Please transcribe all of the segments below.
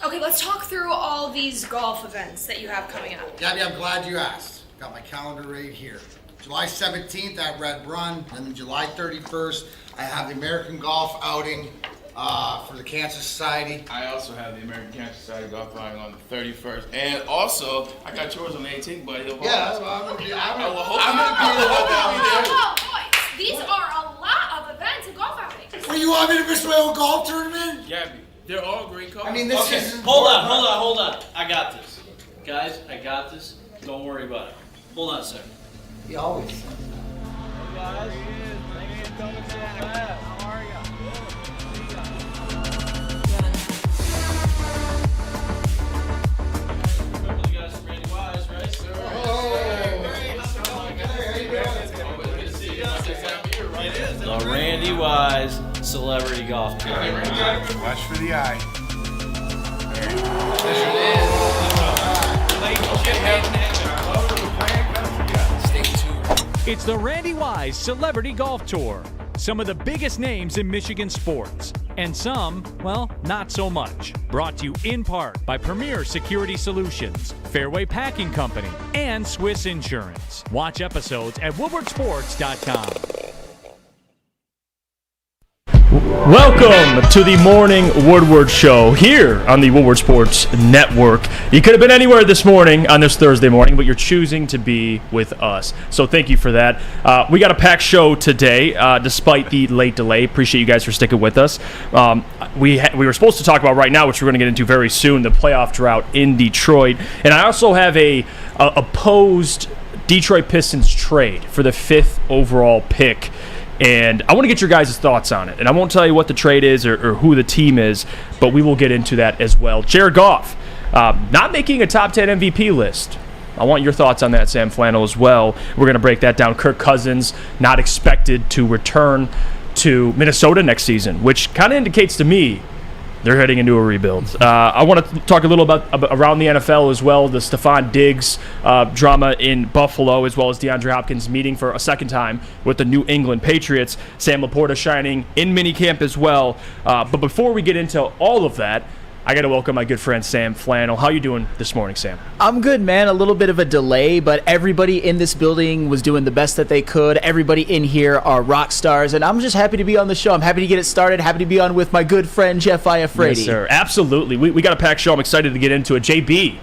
Okay, let's talk through all these golf events that you have coming up. Gabby, I'm glad you asked. Got my calendar right here. July 17th at Red Run, and then July 31st, I have the American Golf Outing for the Cancer Society. I also have the American Cancer Society golf outing on the 31st, and also I got yours on the 18th, buddy. Yeah, I'm gonna be there. Whoa, boys, these are a lot of events and golf outings. Well, you want me to miss my own golf tournament? Gabby, they're all great colors. I mean, this is Hold on. I got this. Guys, I got this. Don't worry about it. Hold on a second. He always. Hey guys, thanks for coming so fast. How are ya? Remember the guys from Randy Wise, right? Sir. The Randy Wise Celebrity Golf Tour. Watch for the eye. It's the Randy Wise Celebrity Golf Tour. Some of the biggest names in Michigan sports. And some, well, not so much. Brought to you in part by Premier Security Solutions, Fairway Packing Company, and Swiss Insurance. Watch episodes at woodwardsports.com. Welcome to the Morning Woodward Show here on the Woodward Sports Network. You could have been anywhere this morning on this Thursday morning, but you're choosing to be with us. So thank you for that. We got a packed show today, despite the late delay. Appreciate you guys for sticking with us. We were supposed to talk about right now, which we're going to get into very soon, the playoff drought in Detroit. And I also have a opposed Detroit Pistons trade for the 5th overall pick. And I want to get your guys' thoughts on it. And I won't tell you what the trade is or who the team is, but we will get into that as well. Jared Goff, not making a top 10 MVP list. I want your thoughts on that, Sam Flannel, as well. We're going to break that down. Kirk Cousins not expected to return to Minnesota next season, which kind of indicates to me they're heading into a rebuild. I want to talk a little about around the NFL as well, the Stephon Diggs drama in Buffalo, as well as DeAndre Hopkins meeting for a second time with the New England Patriots. Sam Laporta shining in minicamp as well. But before we get into all of that, I got to welcome my good friend Sam Flannel. How you doing this morning, Sam? I'm good, man. A little bit of a delay, but everybody in this building was doing the best that they could. Everybody in here are rock stars, and I'm just happy to be on the show. I'm happy to get it started. Happy to be on with my good friend Jeff Iafrate. Yes, sir. Absolutely. We got a packed show. I'm excited to get into it. JB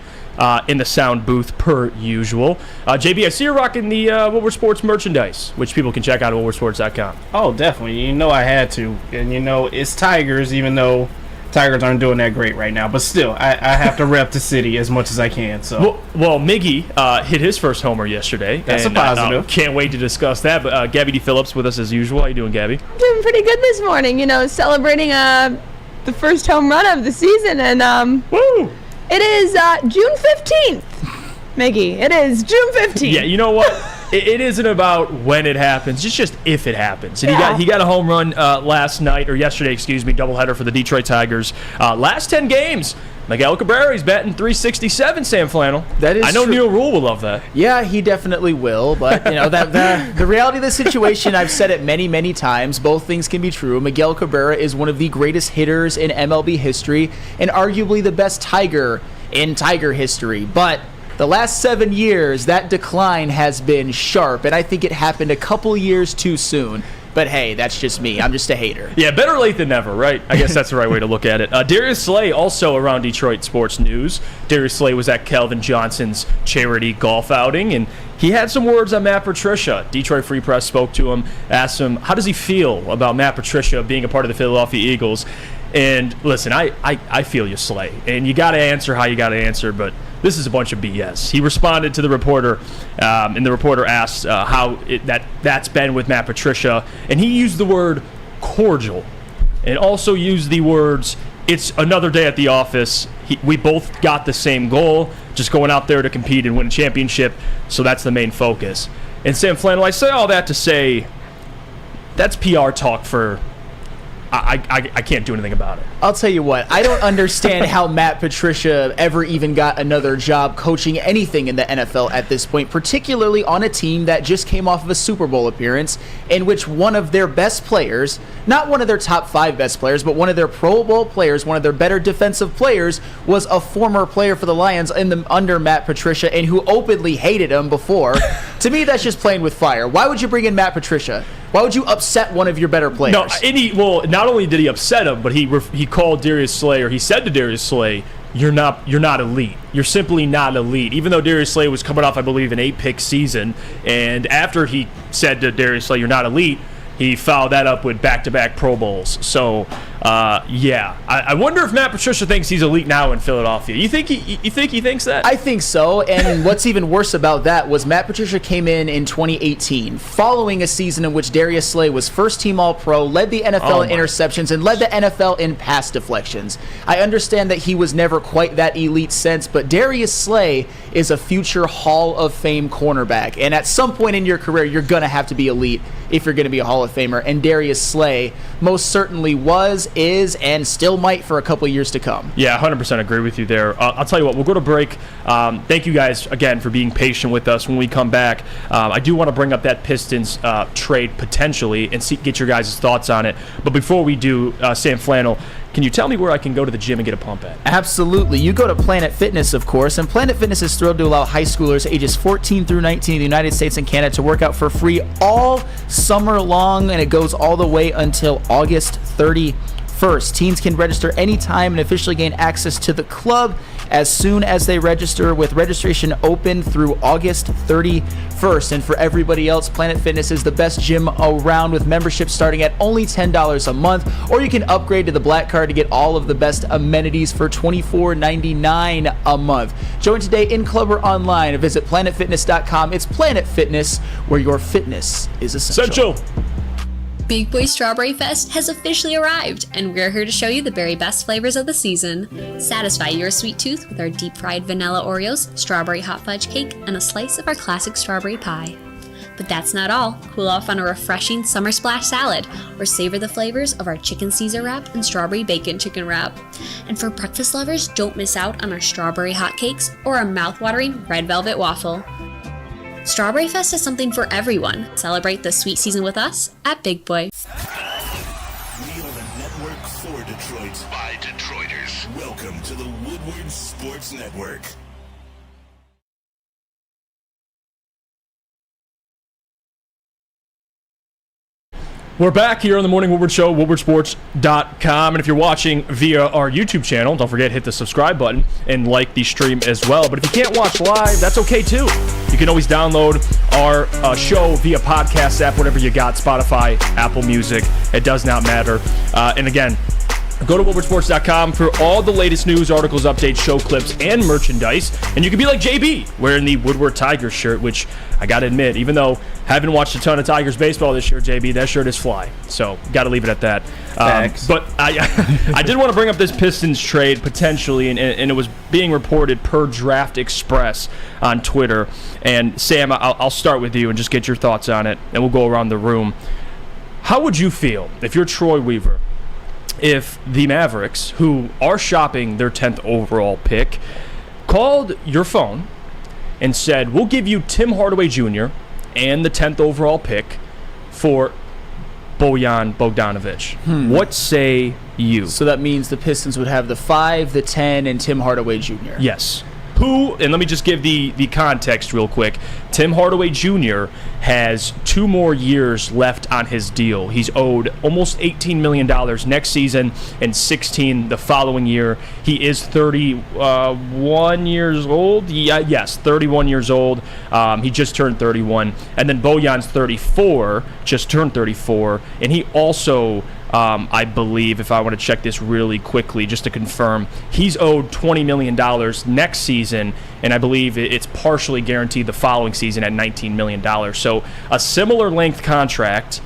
in the sound booth per usual. JB, I see you're rocking the Woodward Sports merchandise, which people can check out at woodwardsports.com. Oh, definitely. You know I had to. And, you know, it's Tigers, even though Tigers aren't doing that great right now, but still, I have to rep the city as much as I can. So, well, Miggy hit his first homer yesterday. That's a positive. Can't wait to discuss that. But Gabby D. Phillips with us as usual. How you doing, Gabby? Doing pretty good this morning. You know, celebrating the first home run of the season, and Woo! It is June 15th, Miggy. It is June 15th. Yeah, you know what? It isn't about when it happens, it's just if it happens. And he got a home run yesterday, doubleheader for the Detroit Tigers. Last 10 games, Miguel Cabrera's batting .367, Sam Flannel. That is I know true. Neil Rule will love that. Yeah, he definitely will, but you know the reality of the situation, I've said it many, many times, both things can be true. Miguel Cabrera is one of the greatest hitters in MLB history and arguably the best Tiger in Tiger history, but the last 7 years, that decline has been sharp, and I think it happened a couple years too soon. But hey, that's just me. I'm just a hater. Yeah, better late than never, right? I guess that's the right way to look at it. Darius Slay also around Detroit sports news. Darius Slay was at Calvin Johnson's charity golf outing, and he had some words on Matt Patricia. Detroit Free Press spoke to him, asked him, how does he feel about Matt Patricia being a part of the Philadelphia Eagles? And listen, I feel you, Slay. And you got to answer how you got to answer, but this is a bunch of BS. He responded to the reporter, and the reporter asked how that's been with Matt Patricia, and he used the word cordial, and also used the words, it's another day at the office. We both got the same goal, just going out there to compete and win a championship, so that's the main focus. And Sam Flannel, I say all that to say that's PR talk for I can't do anything about it. I'll tell you what, I don't understand how Matt Patricia ever even got another job coaching anything in the NFL at this point, particularly on a team that just came off of a Super Bowl appearance in which one of their best players, not one of their top 5 best players, but one of their Pro Bowl players, one of their better defensive players, was a former player for the Lions under Matt Patricia and who openly hated him before. To me, that's just playing with fire. Why would you bring in Matt Patricia? Why would you upset one of your better players? No, not only did he upset him, but he called Darius Slay, or he said to Darius Slay, you're not elite. You're simply not elite. Even though Darius Slay was coming off, I believe, an 8-pick season, and after he said to Darius Slay, you're not elite, he followed that up with back-to-back Pro Bowls. So, I wonder if Matt Patricia thinks he's elite now in Philadelphia. You think he thinks that? I think so. And what's even worse about that was Matt Patricia came in 2018, following a season in which Darius Slay was first-team All-Pro, led the NFL in interceptions, and led the NFL in pass deflections. I understand that he was never quite that elite since, but Darius Slay is a future Hall of Fame cornerback. And at some point in your career, you're going to have to be elite if you're going to be a Hall of Famer. And Darius Slay most certainly was, is, and still might for a couple of years to come. Yeah, 100% agree with you there. I'll tell you what, we'll go to break. Thank you guys again for being patient with us. When we come back, I do want to bring up that Pistons trade potentially and get your guys' thoughts on it. But before we do, Sam Flannel, can you tell me where I can go to the gym and get a pump at? Absolutely. You go to Planet Fitness, of course, and Planet Fitness is thrilled to allow high schoolers ages 14 through 19 in the United States and Canada to work out for free all summer long, and it goes all the way until August 31st. Teens can register anytime and officially gain access to the club as soon as they register, with registration open through August 31st. And for everybody else, Planet Fitness is the best gym around, with membership starting at only $10 a month, or you can upgrade to the Black Card to get all of the best amenities for $24.99 a month. Join today in club or online, or visit planetfitness.com. It's Planet Fitness, where your fitness is essential. Big Boy Strawberry Fest has officially arrived, and we're here to show you the very best flavors of the season. Satisfy your sweet tooth with our deep-fried vanilla Oreos, strawberry hot fudge cake, and a slice of our classic strawberry pie. But that's not all. Cool off on a refreshing summer splash salad, or savor the flavors of our chicken Caesar wrap and strawberry bacon chicken wrap. And for breakfast lovers, don't miss out on our strawberry hotcakes or our mouth-watering red velvet waffle. Strawberry Fest is something for everyone. Celebrate the sweet season with us at Big Boy. We are the network for Detroit by Detroiters. Welcome to the Woodward Sports Network. We're back here on the Morning Woodward Show, woodwardsports.com. And if you're watching via our YouTube channel, don't forget to hit the subscribe button and like the stream as well. But if you can't watch live, that's okay too. You can always download our show via podcast app, whatever you got, Spotify, Apple Music. It does not matter. And again, go to woodwardsports.com for all the latest news, articles, updates, show clips, and merchandise. And you can be like JB, wearing the Woodward Tigers shirt, which I got to admit, even though I haven't watched a ton of Tigers baseball this year, JB, that shirt is fly. So, got to leave it at that. But I did want to bring up this Pistons trade potentially, and it was being reported per Draft Express on Twitter. And Sam, I'll start with you and just get your thoughts on it, and we'll go around the room. How would you feel if you're Troy Weaver, if the Mavericks, who are shopping their 10th overall pick, called your phone and said, we'll give you Tim Hardaway Jr. and the 10th overall pick for Bojan Bogdanovic? What say you? So that means the Pistons would have the 5, the 10, and Tim Hardaway Jr. Yes. Who, and let me just give the context real quick. Tim Hardaway Jr. has 2 more years left on his deal. He's owed almost $18 million next season and $16 the following year. He is 31 years old. Yes, 31 years old. He just turned 31. And then Bojan's 34, just turned 34. And he also, I believe, if I want to check this really quickly just to confirm, he's owed $20 million next season, and I believe it's partially guaranteed the following season at $19 million. So a similar length contract.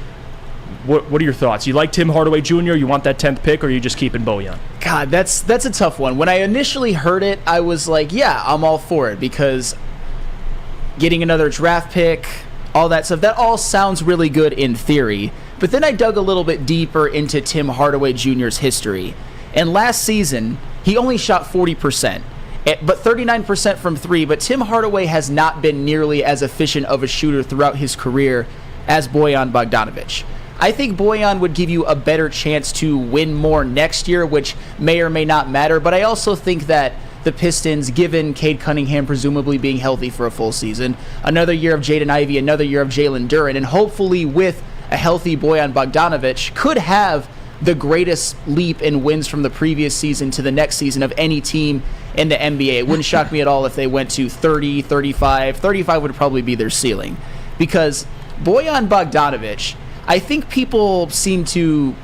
What are your thoughts? You like Tim Hardaway Jr., you want that 10th pick, or are you just keeping Bojan? God, that's a tough one. When I initially heard it, I was like, yeah, I'm all for it, because getting another draft pick, all that stuff, that all sounds really good in theory. But then I dug a little bit deeper into Tim Hardaway Jr.'s history. And last season, he only shot 40%, but 39% from three. But Tim Hardaway has not been nearly as efficient of a shooter throughout his career as Bojan Bogdanovic. I think Bojan would give you a better chance to win more next year, which may or may not matter. But I also think that the Pistons, given Cade Cunningham presumably being healthy for a full season, another year of Jaden Ivey, another year of Jalen Duren, and hopefully with a healthy Bojan Bogdanovic, could have the greatest leap in wins from the previous season to the next season of any team in the NBA. It wouldn't shock me at all if they went to 30, 35. 35 would probably be their ceiling. Because Bojan Bogdanovic, I think people seem to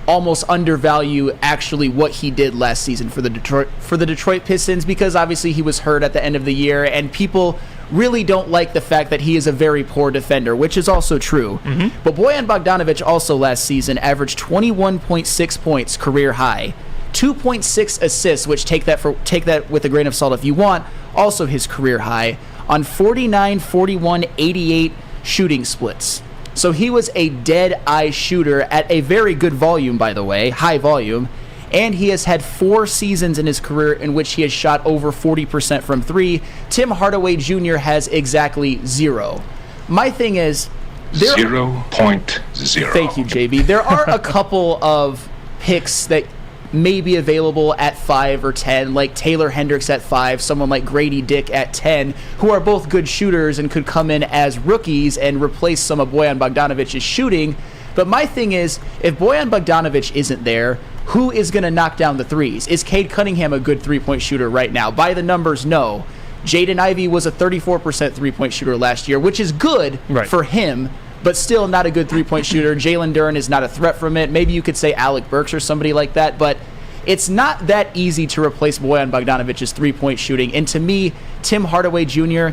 almost undervalue actually what he did last season for the Detroit Pistons, because obviously he was hurt at the end of the year, and people really don't like the fact that he is a very poor defender, which is also true. But Bojan Bogdanovic also last season averaged 21.6 points, career high, 2.6 assists, which take that with a grain of salt if you want, also his career high, on 49, 41, 88 shooting splits. So he was a dead-eye shooter at a very good volume, by the way, high volume, and he has had 4 seasons in his career in which he has shot over 40% from three. Tim Hardaway Jr. has exactly 0. My thing is... 0.0. Thank you, JB. There are a couple of picks that may be available at 5 or 10, like Taylor Hendricks at 5, someone like Grady Dick at 10, who are both good shooters and could come in as rookies and replace some of Bojan Bogdanovic's shooting. But my thing is, if Bojan Bogdanovic isn't there, who is going to knock down the threes? Is Cade Cunningham a good three-point shooter right now? By the numbers, no. Jaden Ivey was a 34% three-point shooter last year, which is good for him, but still not a good three-point shooter. Jalen Duren is not a threat from it. Maybe you could say Alec Burks or somebody like that, but it's not that easy to replace Bojan Bogdanovic's three-point shooting. And to me, Tim Hardaway Jr.,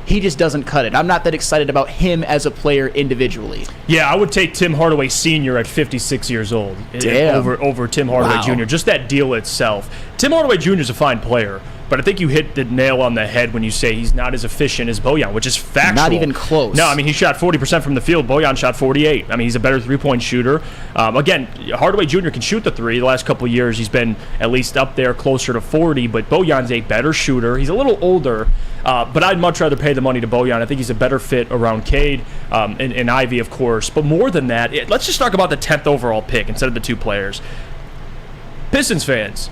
he just doesn't cut it. I'm not that excited about him as a player individually. Yeah, I would take Tim Hardaway Sr. at 56 years old over Tim Hardaway Jr. Just that deal itself. Tim Hardaway Jr. is a fine player, but I think you hit the nail on the head when you say he's not as efficient as Bojan, which is factual. Not even close. No, I mean, he shot 40% from the field. Bojan shot 48. I mean, he's a better three-point shooter. Again, Hardaway Jr. can shoot the three. The last couple of years, he's been at least up there closer to 40, but Bojan's a better shooter. He's a little older, but I'd much rather pay the money to Bojan. I think he's a better fit around Cade and Ivy, of course. But more than that, let's just talk about the 10th overall pick instead of the 2 players. Pistons fans,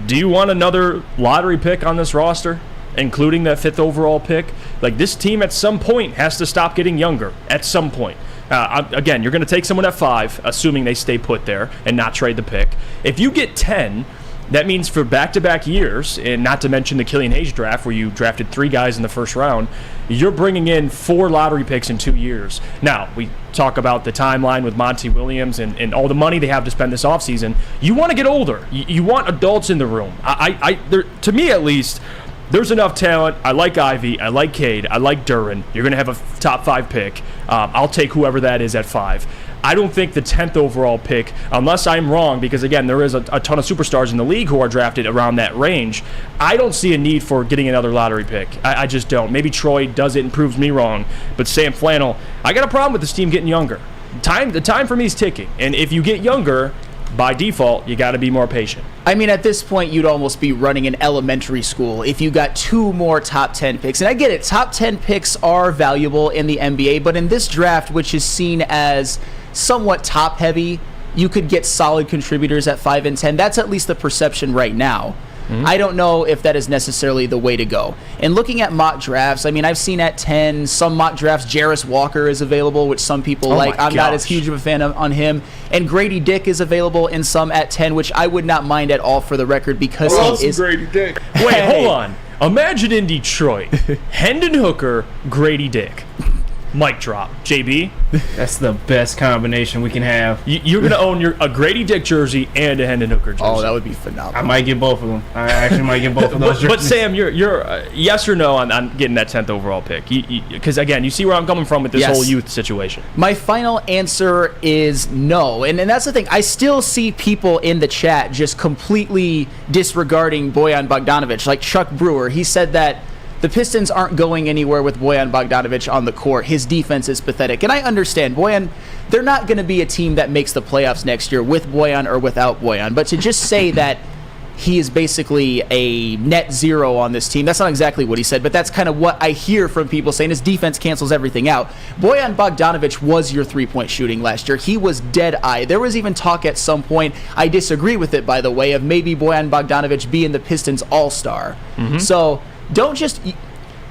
do you want another lottery pick on this roster, including that 5th overall pick? Like, this team at some point has to stop getting younger. At some point. Again, you're going to take someone at 5, assuming they stay put there and not trade the pick. If you get 10, that means for back-to-back years, and not to mention the Killian Hayes draft where you drafted 3 guys in the first round, you're bringing in 4 lottery picks in 2 years. Now, we talk about the timeline with Monty Williams and all the money they have to spend this offseason. You want to get older. You want adults in the room. To me, at least, there's enough talent. I like Ivy. I like Cade. I like Duren. You're going to have a top 5 pick. I'll take whoever that is at 5. I don't think the 10th overall pick, unless I'm wrong, because, again, there is a ton of superstars in the league who are drafted around that range. I don't see a need for getting another lottery pick. I just don't. Maybe Troy does it and proves me wrong. But Sam Flannel, I got a problem with this team getting younger. The time for me is ticking. And if you get younger, by default, you got to be more patient. I mean, at this point, you'd almost be running an elementary school if you got 2 more top 10 picks. And I get it, top 10 picks are valuable in the NBA, but in this draft, which is seen as somewhat top-heavy, you could get solid contributors at 5 and 10. That's at least the perception right now. I don't know if that is necessarily the way to go. And looking at mock drafts, I mean, I've seen at 10, some mock drafts, Jarris Walker is available, which some people like. I'm not as huge of a fan on him. And Grady Dick is available in some at 10, which I would not mind at all for the record because he is... Grady Dick. Wait, hold on. Imagine in Detroit, Hendon Hooker, Grady Dick. Mic drop. JB? That's the best combination we can have. You're going to own a Grady Dick jersey and a Hendon Hooker jersey. Oh, that would be phenomenal. I might get both of them. I actually might get both of those jerseys. But Sam, you're yes or no on getting that 10th overall pick? Because, again, you see where I'm coming from with this whole youth situation. My final answer is no. And that's the thing. I still see people in the chat just completely disregarding Bojan Bogdanovic. Like Chuck Brewer, he said that the Pistons aren't going anywhere with Bojan Bogdanovic on the court. His defense is pathetic. And I understand. Bojan they're not going to be a team that makes the playoffs next year with Bojan or without Bojan. But to just say that he is basically a net zero on this team, that's not exactly what he said, but that's kind of what I hear from people saying his defense cancels everything out. Bojan Bogdanovic was your three-point shooting last year. He was dead-eye. There was even talk at some point, I disagree with it, by the way, of maybe Bojan Bogdanovic being the Pistons all-star. So don't just...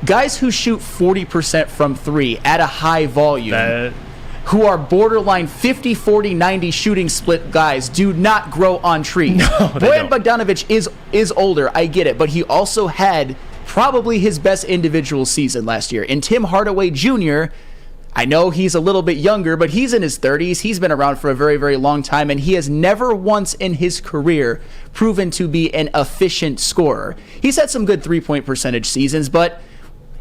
Guys who shoot 40% from three at a high volume, who are borderline 50, 40, 90 shooting split guys, do not grow on trees. No, Bojan Bogdanovic is older, I get it, but he also had probably his best individual season last year. And Tim Hardaway Jr., I know he's a little bit younger, but he's in his 30s. He's been around for a very, very long time, and he has never once in his career proven to be an efficient scorer. He's had some good three-point percentage seasons, but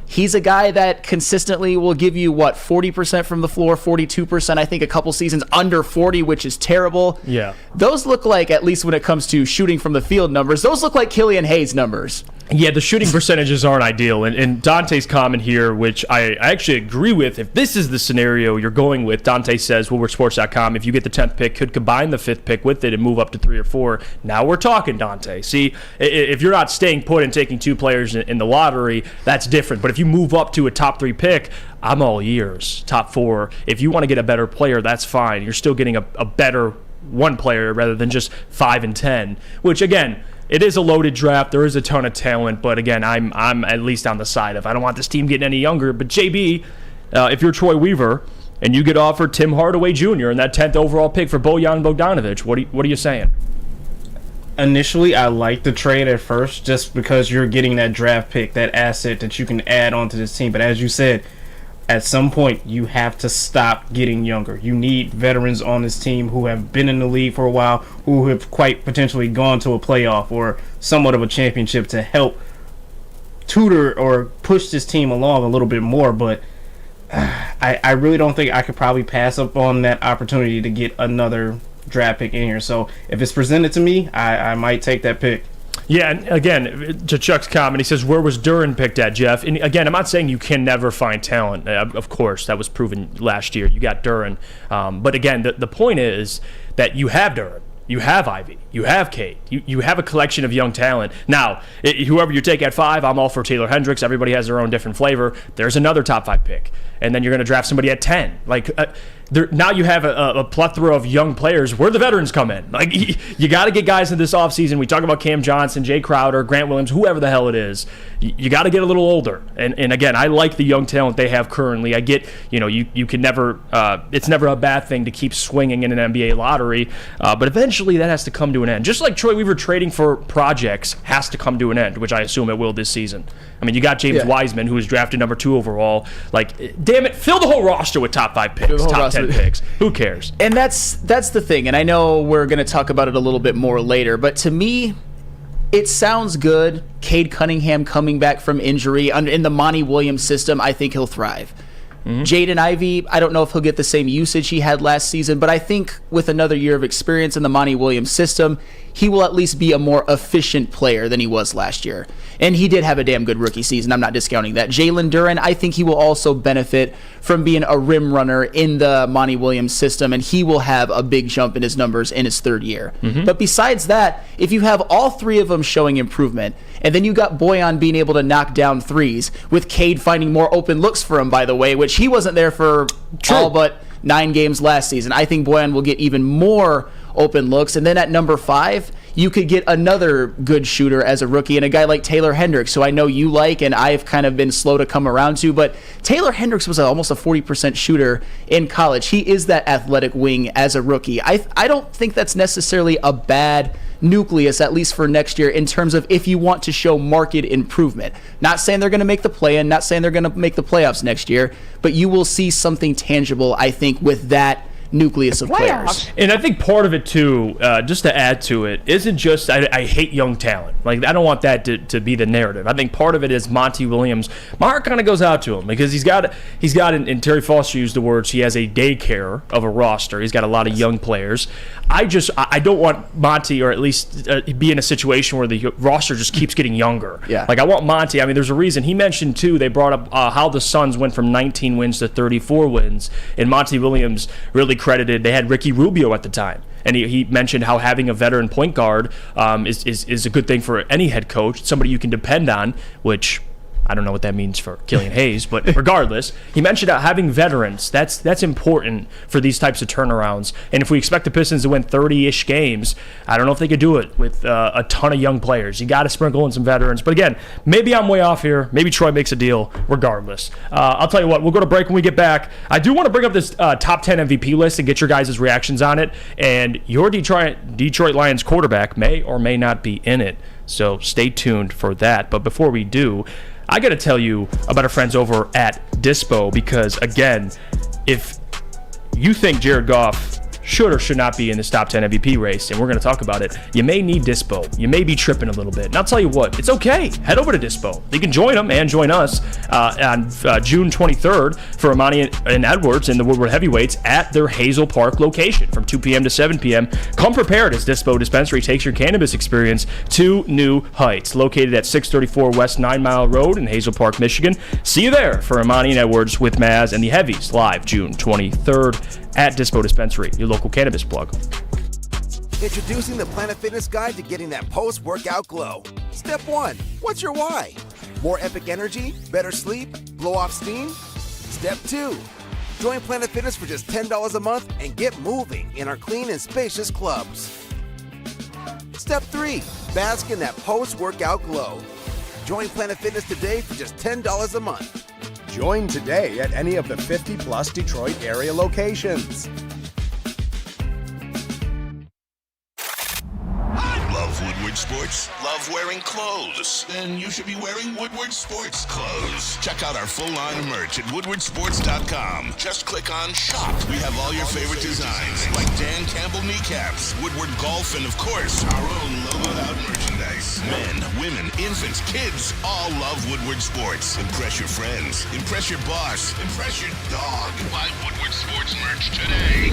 he's a guy that consistently will give you, 40% from the floor, 42%, I think a couple seasons under 40, which is terrible. Yeah. Those look like, at least when it comes to shooting from the field numbers, those look like Killian Hayes numbers. Yeah, the shooting percentages aren't ideal. And Dante's comment here, which I actually agree with, if this is the scenario you're going with, Dante says, WoodwardSports.com, if you get the 10th pick, could combine the 5th pick with it and move up to 3 or 4. Now we're talking, Dante. See, if you're not staying put and taking 2 players in the lottery, that's different. But if you move up to a top 3 pick, I'm all ears. Top 4. If you want to get a better player, that's fine. You're still getting a better one player rather than just 5 and 10, which, again, it is a loaded draft. There is a ton of talent, but again, I'm at least on the side of I don't want this team getting any younger. But JB, if you're Troy Weaver and you get offered Tim Hardaway Jr. and that 10th overall pick for Bojan Bogdanovic, what are you saying? Initially, I liked the trade at first just because you're getting that draft pick, that asset that you can add onto this team. But as you said, at some point, you have to stop getting younger. You need veterans on this team who have been in the league for a while, who have quite potentially gone to a playoff or somewhat of a championship to help tutor or push this team along a little bit more. But I really don't think I could probably pass up on that opportunity to get another draft pick in here. So if it's presented to me, I might take that pick. Yeah, and again, to Chuck's comment, he says, where was Duran picked at, Jeff? And again, I'm not saying you can never find talent. Of course, that was proven last year. You got Duran. But again, the point is that you have Duran. You have Ivy. You have Kate. You have a collection of young talent. Now, whoever you take at 5, I'm all for Taylor Hendricks. Everybody has their own different flavor. There's another top 5 pick. And then you're going to draft somebody at 10. Now you have a plethora of young players. Where the veterans come in? You got to get guys in this offseason. We talk about Cam Johnson, Jay Crowder, Grant Williams, whoever the hell it is. You got to get a little older. And again, I like the young talent they have currently. I get, you can never, it's never a bad thing to keep swinging in an NBA lottery. But eventually that has to come to an end. Just like Troy Weaver trading for projects has to come to an end, which I assume it will this season. I mean, you got James Wiseman, who was drafted number 2 overall. Damn it, fill the whole roster with top 5 picks, top 10 picks. Who cares? And that's the thing. And I know we're going to talk about it a little bit more later, but to me, it sounds good. Cade Cunningham coming back from injury in the Monty Williams system, I think he'll thrive. Jaden Ivey, I don't know if he'll get the same usage he had last season, but I think with another year of experience in the Monty Williams system, he will at least be a more efficient player than he was last year. And he did have a damn good rookie season. I'm not discounting that. Jalen Duren, I think he will also benefit from being a rim runner in the Monty Williams system, and he will have a big jump in his numbers in his 3rd year. But besides that, if you have all 3 of them showing improvement, and then you got Bojan being able to knock down threes, with Cade finding more open looks for him, by the way, which he wasn't there for all but 9 games last season. I think Bojan will get even more open looks. And then at number 5, you could get another good shooter as a rookie and a guy like Taylor Hendricks, who I know you like and I've kind of been slow to come around to. But Taylor Hendricks was almost a 40% shooter in college. He is that athletic wing as a rookie. I don't think that's necessarily a bad nucleus, at least for next year, in terms of if you want to show marked improvement. Not saying they're going to make the play-in, not saying they're going to make the playoffs next year, but you will see something tangible, I think, with that nucleus of players. And I think part of it too, just to add to it, isn't just I hate young talent. I don't want that to be the narrative. I think part of it is Monty Williams. My heart kind of goes out to him because he's got and Terry Foster used the words, he has a daycare of a roster. He's got a lot of young players. I don't want Monty, or at least be in a situation where the roster just keeps getting younger. I want Monty. I mean, there's a reason. He mentioned too, they brought up how the Suns went from 19 wins to 34 wins, and Monty Williams really credited, they had Ricky Rubio at the time. And he mentioned how having a veteran point guard is a good thing for any head coach, somebody you can depend on, which I don't know what that means for Killian Hayes, but regardless, he mentioned having veterans. That's important for these types of turnarounds. And if we expect the Pistons to win 30-ish games, I don't know if they could do it with a ton of young players. You got to sprinkle in some veterans. But again, maybe I'm way off here. Maybe Troy makes a deal. Regardless, I'll tell you what. We'll go to break when we get back. I do want to bring up this top 10 MVP list and get your guys' reactions on it. And your Detroit Lions quarterback may or may not be in it. So stay tuned for that. But before we do, I got to tell you about our friends over at Dispo, because, again, if you think Jared Goff should or should not be in this top 10 MVP race, and we're going to talk about it, you may need Dispo. You may be tripping a little bit. And I'll tell you what, it's okay. Head over to Dispo. You can join them and join us on June 23rd for Ermanni and Edwards in the Woodward Heavyweights at their Hazel Park location from 2 p.m. to 7 p.m. Come prepared as Dispo Dispensary takes your cannabis experience to new heights. Located at 634 West 9 Mile Road in Hazel Park, Michigan. See you there for Ermanni and Edwards with Maz and the Heavies live June 23rd at Dispo Dispensary, your local cannabis plug. Introducing the Planet Fitness Guide to getting that post-workout glow. Step 1. What's your why? More epic energy? Better sleep? Blow off steam? Step 2. Join Planet Fitness for just $10 a month and get moving in our clean and spacious clubs. Step 3. Bask in that post-workout glow. Join Planet Fitness today for just $10 a month. Join today at any of the 50-plus Detroit area locations. Love Woodward Sports? Love wearing clothes? Then you should be wearing Woodward Sports clothes. Check out our full line of merch at woodwardsports.com. Just click on Shop. We have all your favorite designs, like Dan Campbell kneecaps, Woodward Golf, and of course, our own logoed out merchandise. Men, women, infants, kids all love Woodward Sports. Impress your friends. Impress your boss. Impress your dog. Buy Woodward Sports merch today.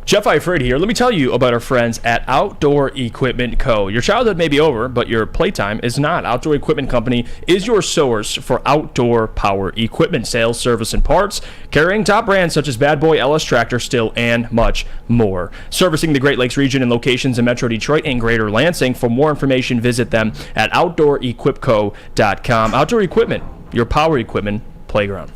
Jeff Iafrate here. Let me tell you about our friends at Outdoor Equipment Co. Your childhood may be over, but your playtime is not. Outdoor Equipment Company is your source for outdoor power equipment sales, service, and parts, carrying top brands such as Bad Boy, LS Tractor, Stihl, and much more. Servicing the Great Lakes region and locations in Metro Detroit and Greater Lansing. For more information, visit them at OutdoorEquipCo.com. Outdoor Equipment, your power equipment playground.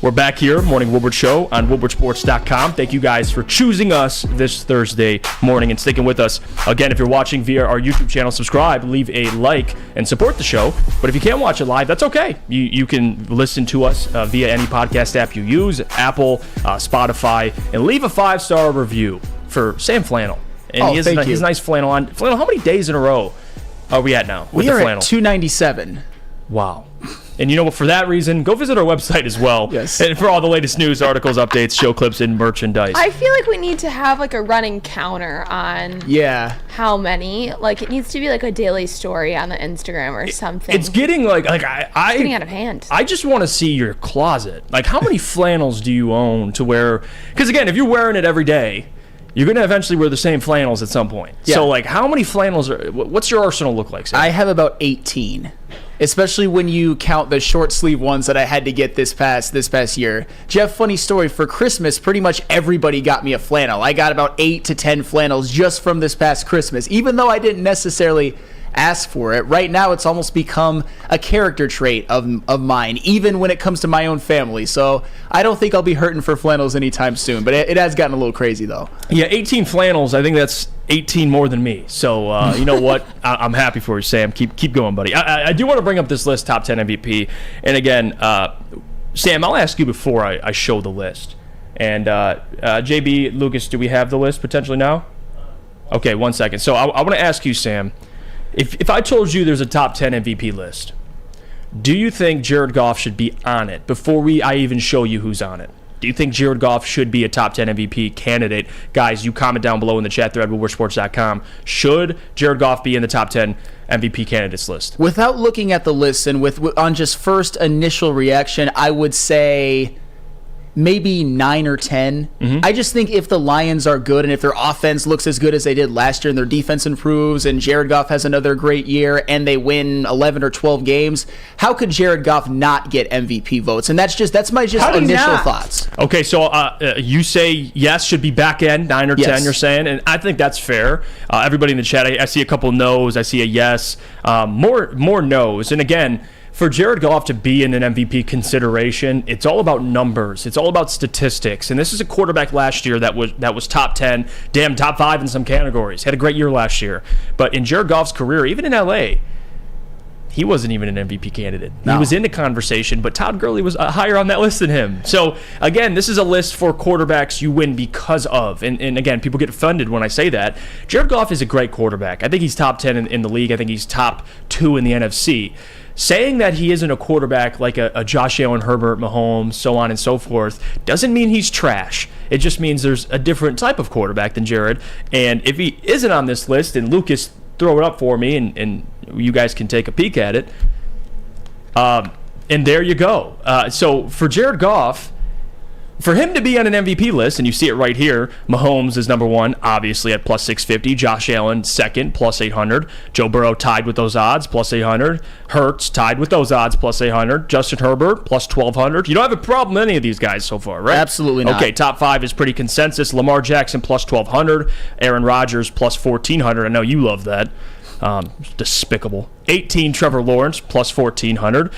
We're back here, Morning Woodward Show on WoodwardSports.com. Thank you guys for choosing us this Thursday morning and sticking with us. Again, if you're watching via our YouTube channel, subscribe, leave a like, and support the show. But if you can't watch it live, that's okay. You can listen to us via any podcast app you use, Apple, Spotify, and leave a 5-star review for Sam Flannel. And he has his nice flannel on. Flannel, how many days in a row are we at now with the flannel? We are at 297. Wow. And you know what? For that reason, go visit our website as well. Yes. And for all the latest news, articles, updates, show clips, and merchandise. I feel like we need to have like a running counter on how many. Like it needs to be like a daily story on the Instagram or something. It's getting it's getting out of hand. I just want to see your closet. Like how many flannels do you own to wear? Because again, if you're wearing it every day, you're going to eventually wear the same flannels at some point. Yeah. So like how many flannels what's your arsenal look like, Sam? I have about 18. Especially when you count the short sleeve ones that I had to get this past year. Jeff, funny story, for Christmas, pretty much everybody got me a flannel. I got about 8 to 10 flannels just from this past Christmas, even though I didn't necessarily ask for it. Right now, it's almost become a character trait of mine, even when it comes to my own family. So I don't think I'll be hurting for flannels anytime soon, but it has gotten a little crazy, though. Yeah, 18 flannels, I think that's 18 more than me. So you know what? I'm happy for you, Sam. Keep going, buddy. I do want to bring up this list, top 10 MVP. And again, Sam, I'll ask you before I show the list. And JB, Lucas, do we have the list potentially now? Okay, 1 second. So I want to ask you, Sam, if I told you there's a top 10 MVP list, do you think Jared Goff should be on it before I even show you who's on it? Do you think Jared Goff should be a top 10 MVP candidate? Guys, you comment down below in the chat thread, WoodwardSports.com. Should Jared Goff be in the top 10 MVP candidates list? Without looking at the list and on just first initial reaction, I would say maybe 9 or 10. I just think if the Lions are good and if their offense looks as good as they did last year and their defense improves and Jared Goff has another great year and they win 11 or 12 games, how could Jared Goff not get MVP votes? And that's my initial thoughts. Okay, so you say yes, should be back end, 9 or 10, you're saying, and I think that's fair. Everybody in the chat, I see a couple no's, I see a yes, more no's. And again, for Jared Goff to be in an MVP consideration, it's all about numbers. It's all about statistics. And this is a quarterback last year that was top 10, top 5 in some categories. Had a great year last year. But in Jared Goff's career, even in LA, he wasn't even an MVP candidate. No. He was in the conversation, but Todd Gurley was higher on that list than him. So, again, this is a list for quarterbacks you win because of. And again, people get offended when I say that. Jared Goff is a great quarterback. I think he's top 10 in the league. I think he's top 2 in the NFC. Saying that he isn't a quarterback like a Josh Allen, Herbert, Mahomes, so on and so forth, doesn't mean he's trash. It just means there's a different type of quarterback than Jared. And if he isn't on this list, and Lucas, throw it up for me, and you guys can take a peek at it. And there you go. So for Jared Goff, for him to be on an MVP list, and you see it right here, Mahomes is number 1, obviously at plus 650. Josh Allen, second, plus 800. Joe Burrow tied with those odds, plus 800. Hurts tied with those odds, plus 800. Justin Herbert, plus 1,200. You don't have a problem with any of these guys so far, right? Absolutely not. Okay, top 5 is pretty consensus. Lamar Jackson, plus 1,200. Aaron Rodgers, plus 1,400. I know you love that. Despicable. 18, Trevor Lawrence, plus 1,400.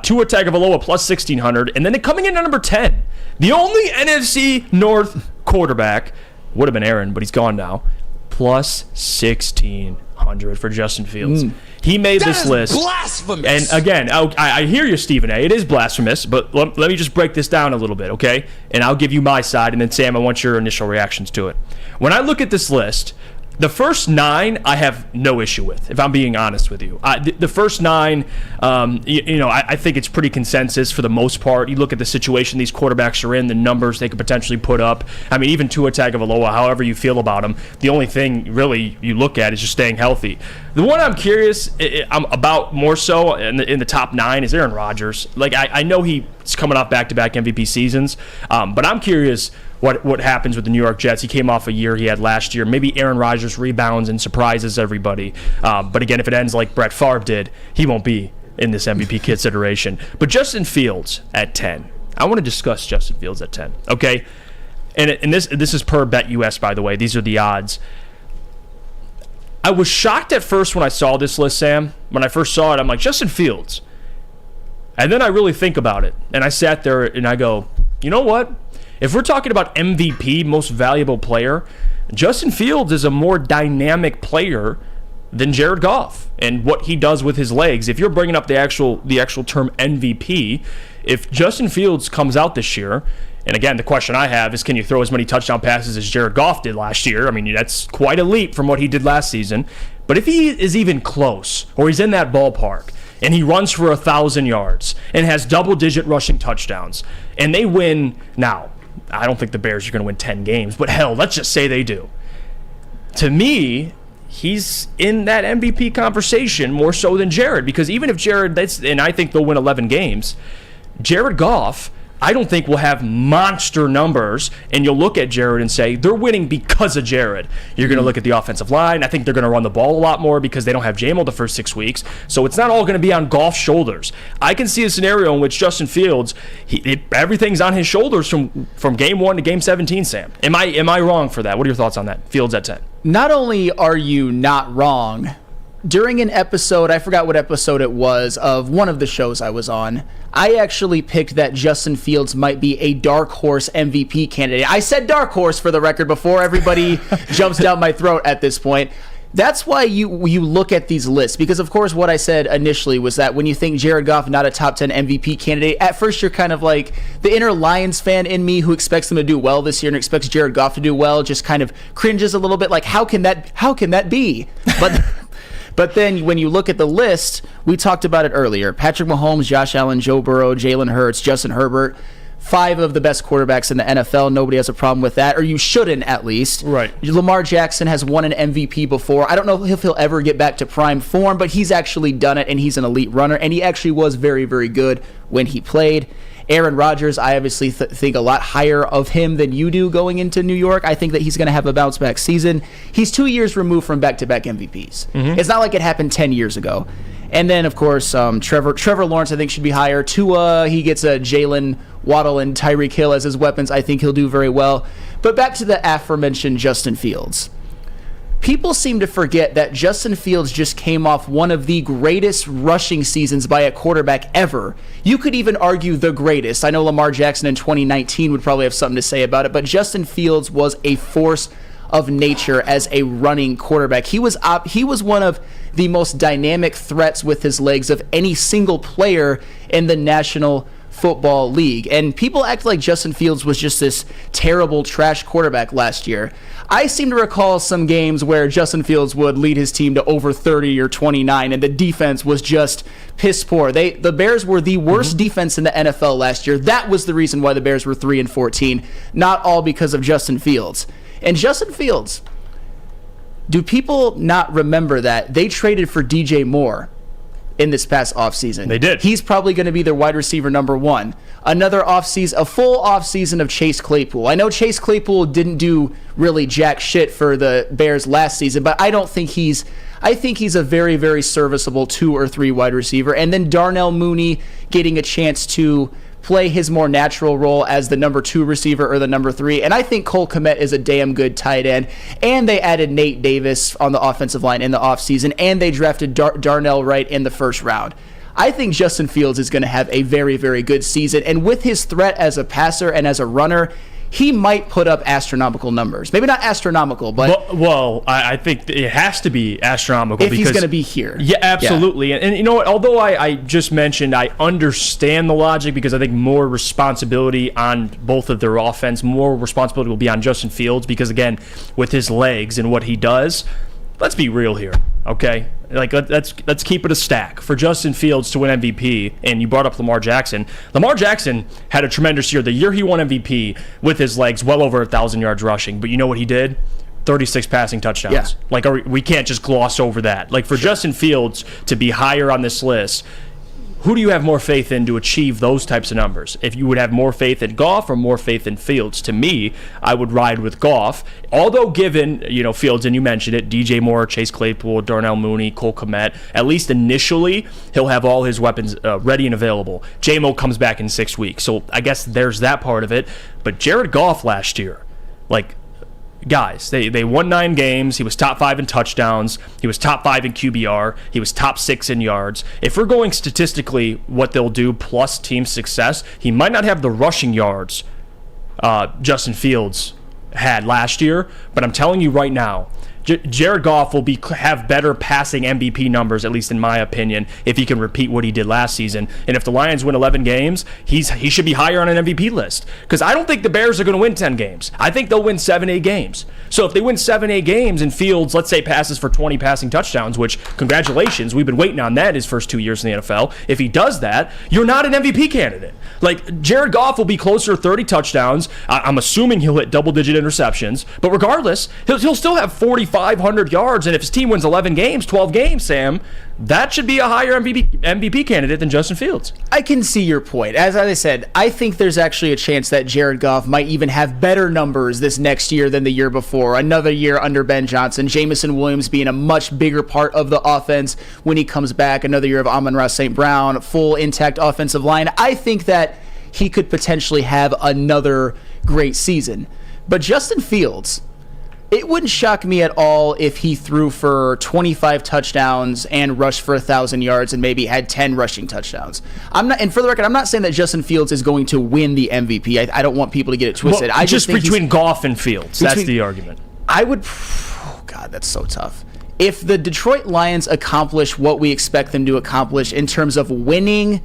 Tua Tagovailoa, plus 1,600. And then coming in at number 10, the only NFC North quarterback, would have been Aaron, but he's gone now, plus 1,600 for Justin Fields. He made this list. Blasphemous. And again, I hear you, Stephen A. It is blasphemous, but let me just break this down a little bit, okay? And I'll give you my side, and then Sam, I want your initial reactions to it. When I look at this list, the first 9 I have no issue with, if I'm being honest with you. The first 9, I think it's pretty consensus for the most part. You look at the situation these quarterbacks are in, the numbers they could potentially put up. I mean, even Tua Tagovailoa, however you feel about him, the only thing really you look at is just staying healthy. The one I'm curious about more so in the top 9 is Aaron Rodgers. Like, I know he's coming off back-to-back MVP seasons, but I'm curious what happens with the New York Jets. He came off a year he had last year. Maybe Aaron Rodgers rebounds and surprises everybody. But again, if it ends like Brett Favre did, he won't be in this MVP consideration. But Justin Fields at 10. I want to discuss Justin Fields at 10, okay? And this is per BetUS, by the way. These are the odds. I was shocked at first when I saw this list, Sam. When I first saw it, I'm like, Justin Fields. And then I really think about it. And I sat there and I go, you know what? If we're talking about MVP, most valuable player, Justin Fields is a more dynamic player than Jared Goff and what he does with his legs. If you're bringing up the actual term MVP, if Justin Fields comes out this year, and again, the question I have is, can you throw as many touchdown passes as Jared Goff did last year? I mean, that's quite a leap from what he did last season. But if he is even close, or he's in that ballpark, and he runs for 1,000 yards and has double-digit rushing touchdowns, and they win now, I don't think the Bears are going to win 10 games, but hell, let's just say they do. To me, he's in that MVP conversation more so than Jared, because even if Jared, and I think they'll win 11 games, Jared Goff, I don't think will have monster numbers, and you'll look at Jared and say, they're winning because of Jared. You're going to look at the offensive line. I think they're going to run the ball a lot more because they don't have Jamal the first 6 weeks, so it's not all going to be on Goff's shoulders. I can see a scenario in which Justin Fields, everything's on his shoulders from game 1 to game 17, Sam. Am I wrong for that? What are your thoughts on that? Fields at 10. Not only are you not wrong, during an episode, I forgot what episode it was, of one of the shows I was on, I actually picked that Justin Fields might be a dark horse MVP candidate. I said dark horse for the record before everybody jumps down my throat at this point. That's why you look at these lists, because of course what I said initially was that when you think Jared Goff not a top 10 MVP candidate, at first you're kind of like, the inner Lions fan in me who expects them to do well this year and expects Jared Goff to do well just kind of cringes a little bit, like how can that be? But then when you look at the list, we talked about it earlier. Patrick Mahomes, Josh Allen, Joe Burrow, Jalen Hurts, Justin Herbert, 5 of the best quarterbacks in the NFL. Nobody has a problem with that, or you shouldn't at least. Right. Lamar Jackson has won an MVP before. I don't know if he'll ever get back to prime form, but he's actually done it, and he's an elite runner, and he actually was very, very good when he played. Aaron Rodgers, I obviously think a lot higher of him than you do going into New York. I think that he's going to have a bounce-back season. He's 2 years removed from back-to-back MVPs. It's not like it happened 10 years ago. And then, of course, Trevor Lawrence, I think, should be higher. Tua, he gets Jalen Waddle and Tyreek Hill as his weapons. I think he'll do very well. But back to the aforementioned Justin Fields. People seem to forget that Justin Fields just came off one of the greatest rushing seasons by a quarterback ever. You could even argue the greatest. I know Lamar Jackson in 2019 would probably have something to say about it, but Justin Fields was a force of nature as a running quarterback. He was one of the most dynamic threats with his legs of any single player in the National Football League. And people act like Justin Fields was just this terrible trash quarterback last year. I seem to recall some games where Justin Fields would lead his team to over 30 or 29, and the defense was just piss poor. The Bears were the worst defense in the NFL last year. That was the reason why the Bears were 3-14, not all because of Justin Fields. And Justin Fields, do people not remember that they traded for DJ Moore in this past offseason? They did. He's probably going to be their wide receiver number one. Another offseason, a full offseason of Chase Claypool. I know Chase Claypool didn't do really jack shit for the Bears last season, but I think he's a very, very serviceable 2 or 3 wide receiver. And then Darnell Mooney getting a chance to play his more natural role as the number 2 receiver or the number 3. And I think Cole Kmet is a damn good tight end. And they added Nate Davis on the offensive line in the offseason, and they drafted Darnell Wright in the first round. I think Justin Fields is going to have a very, very good season. And with his threat as a passer and as a runner, he might put up astronomical numbers. Maybe not astronomical, but... Well, I think it has to be astronomical. If he's going to be here. Yeah, absolutely. Yeah. And you know what? Although I just mentioned I understand the logic because I think more responsibility on both of their offense, more responsibility will be on Justin Fields because, again, with his legs and what he does, let's be real here, okay? Like, let's keep it a stack. For Justin Fields to win MVP, and you brought up Lamar Jackson. Lamar Jackson had a tremendous year. The year he won MVP with his legs, well over 1,000 yards rushing. But you know what he did? 36 passing touchdowns. Yeah. Like, we can't just gloss over that. Like, for Justin Fields to be higher on this list, who do you have more faith in to achieve those types of numbers? If you would have more faith in Goff or more faith in Fields? To me, I would ride with Goff. Although given, Fields, and you mentioned it, DJ Moore, Chase Claypool, Darnell Mooney, Cole Kmet, at least initially, he'll have all his weapons ready and available. J-Mo comes back in 6 weeks. So I guess there's that part of it. But Jared Goff last year, guys, they won 9 games. He was top 5 in touchdowns. He was top 5 in QBR. He was top 6 in yards. If we're going statistically what they'll do plus team success, he might not have the rushing yards Justin Fields had last year, but I'm telling you right now, Jared Goff will have better passing MVP numbers, at least in my opinion, if he can repeat what he did last season. And if the Lions win 11 games, he should be higher on an MVP list. Because I don't think the Bears are going to win 10 games. I think they'll win 7-8 games. So if they win 7-8 games and Fields, let's say, passes for 20 passing touchdowns, which, congratulations, we've been waiting on that his first 2 years in the NFL. If he does that, you're not an MVP candidate. Like, Jared Goff will be closer to 30 touchdowns. I'm assuming he'll hit double-digit interceptions. But regardless, he'll still have 4,500 yards. And if his team wins 11 games, 12 games, Sam, that should be a higher MVP candidate than Justin Fields. I can see your point. As I said, I think there's actually a chance that Jared Goff might even have better numbers this next year than the year before. Another year under Ben Johnson. Jamison Williams being a much bigger part of the offense when he comes back. Another year of Amon-Ra St. Brown, full intact offensive line. I think that he could potentially have another great season. But Justin Fields, it wouldn't shock me at all if he threw for 25 touchdowns and rushed for 1,000 yards and maybe had 10 rushing touchdowns. And for the record, I'm not saying that Justin Fields is going to win the MVP. I don't want people to get it twisted. Well, I just think between Goff and Fields. That's the argument. Oh, God, that's so tough. If the Detroit Lions accomplish what we expect them to accomplish in terms of winning,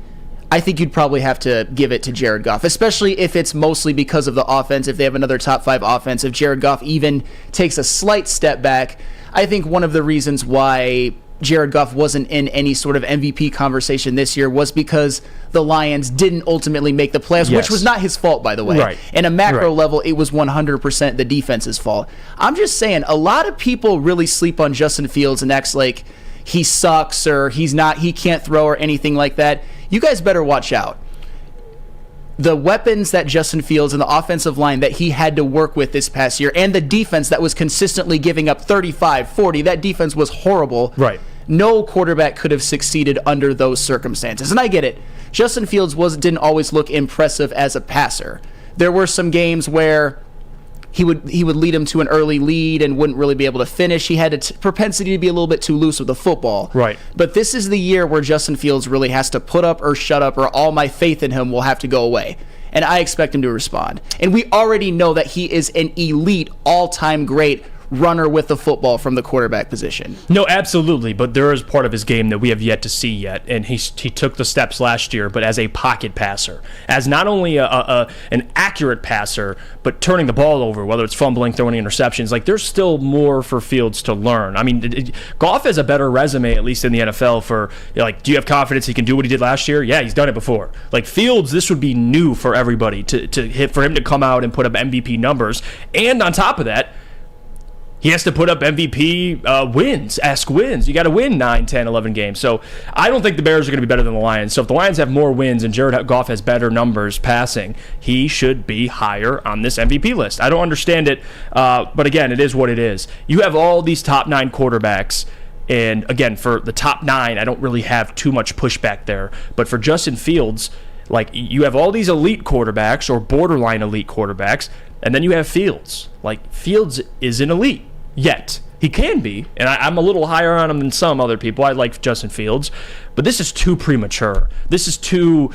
I think you'd probably have to give it to Jared Goff, especially if it's mostly because of the offense. If they have another top 5 offense, if Jared Goff even takes a slight step back, I think one of the reasons why Jared Goff wasn't in any sort of MVP conversation this year was because the Lions didn't ultimately make the playoffs, which was not his fault, by the way. Right. In a macro level, it was 100% the defense's fault. I'm just saying, a lot of people really sleep on Justin Fields and acts like he sucks or he can't throw or anything like that. You guys better watch out. the weapons that Justin Fields and the offensive line that he had to work with this past year, and the defense that was consistently giving up 35, 40, that defense was horrible. Right. No quarterback could have succeeded under those circumstances. And I get it. Justin Fields didn't always look impressive as a passer. There were some games where he would lead him to an early lead and wouldn't really be able to finish. He had a propensity to be a little bit too loose with the football. Right. But this is the year where Justin Fields really has to put up or shut up, or all my faith in him will have to go away. And I expect him to respond. And we already know that he is an elite, all-time great runner with the football from the quarterback position. No, absolutely, but there is part of his game that we have yet to see yet, and he took the steps last year, but as a pocket passer, as not only an accurate passer, but turning the ball over, whether it's fumbling, throwing interceptions. Like, there's still more for Fields to learn. I mean, Goff has a better resume, at least in the NFL, for, like, do you have confidence he can do what he did last year? Yeah, he's done it before. Like, Fields, this would be new for everybody for him to come out and put up MVP numbers, and on top of that, he has to put up MVP wins. You got to win 9, 10, 11 games. So I don't think the Bears are going to be better than the Lions. So if the Lions have more wins and Jared Goff has better numbers passing, he should be higher on this MVP list. I don't understand it, but again, it is what it is. You have all these top 9 quarterbacks, and again, for the top 9, I don't really have too much pushback there. But for Justin Fields, like, you have all these elite quarterbacks or borderline elite quarterbacks, and then you have Fields. Like, Fields isn't elite yet. He can be, and I'm a little higher on him than some other people. I like Justin Fields, but this is too premature. This is too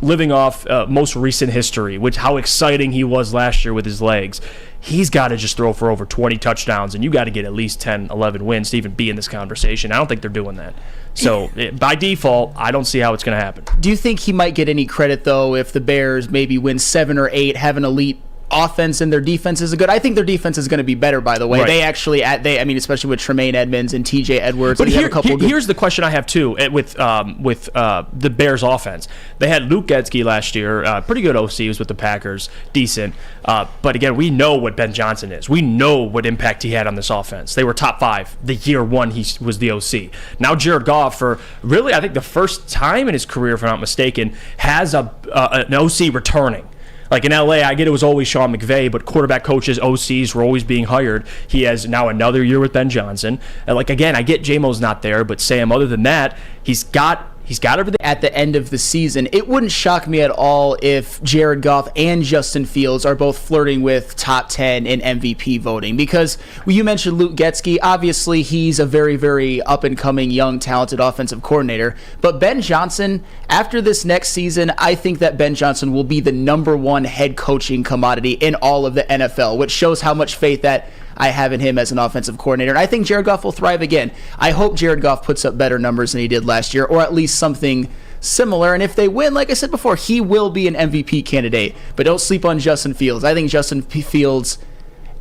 living off most recent history, which how exciting he was last year with his legs. He's got to just throw for over 20 touchdowns, and you got to get at least 10, 11 wins to even be in this conversation. I don't think they're doing that. So by default, I don't see how it's going to happen. Do you think he might get any credit, though, if the Bears maybe win 7 or 8, have an elite offense and their defense is good? I think their defense is going to be better, by the way. Right. They actually, especially with Tremaine Edmonds and TJ Edwards. But and here's the question I have too with the Bears offense. They had Luke Getzky last year, pretty good OC, he was with the Packers, decent. But again, we know what Ben Johnson is. We know what impact he had on this offense. They were top 5 the year 1 he was the OC. Now Jared Goff, for really I think the first time in his career, if I'm not mistaken, has an OC returning. Like in LA, I get it was always Sean McVay, but quarterback coaches, OCs were always being hired. He has now another year with Ben Johnson. And like, again, I get J-Mo's not there, but Sam, other than that, he's got everything. At the end of the season, it wouldn't shock me at all if Jared Goff and Justin Fields are both flirting with top 10 in MVP voting, because you mentioned Luke Getzky. Obviously, he's a very, very up-and-coming, young, talented offensive coordinator. But Ben Johnson, after this next season, I think that Ben Johnson will be the number 1 head coaching commodity in all of the NFL, which shows how much faith that I have in him as an offensive coordinator. And I think Jared Goff will thrive again. I hope Jared Goff puts up better numbers than he did last year, or at least something similar. And if they win, like I said before, he will be an MVP candidate. But don't sleep on Justin Fields. I think Justin Fields,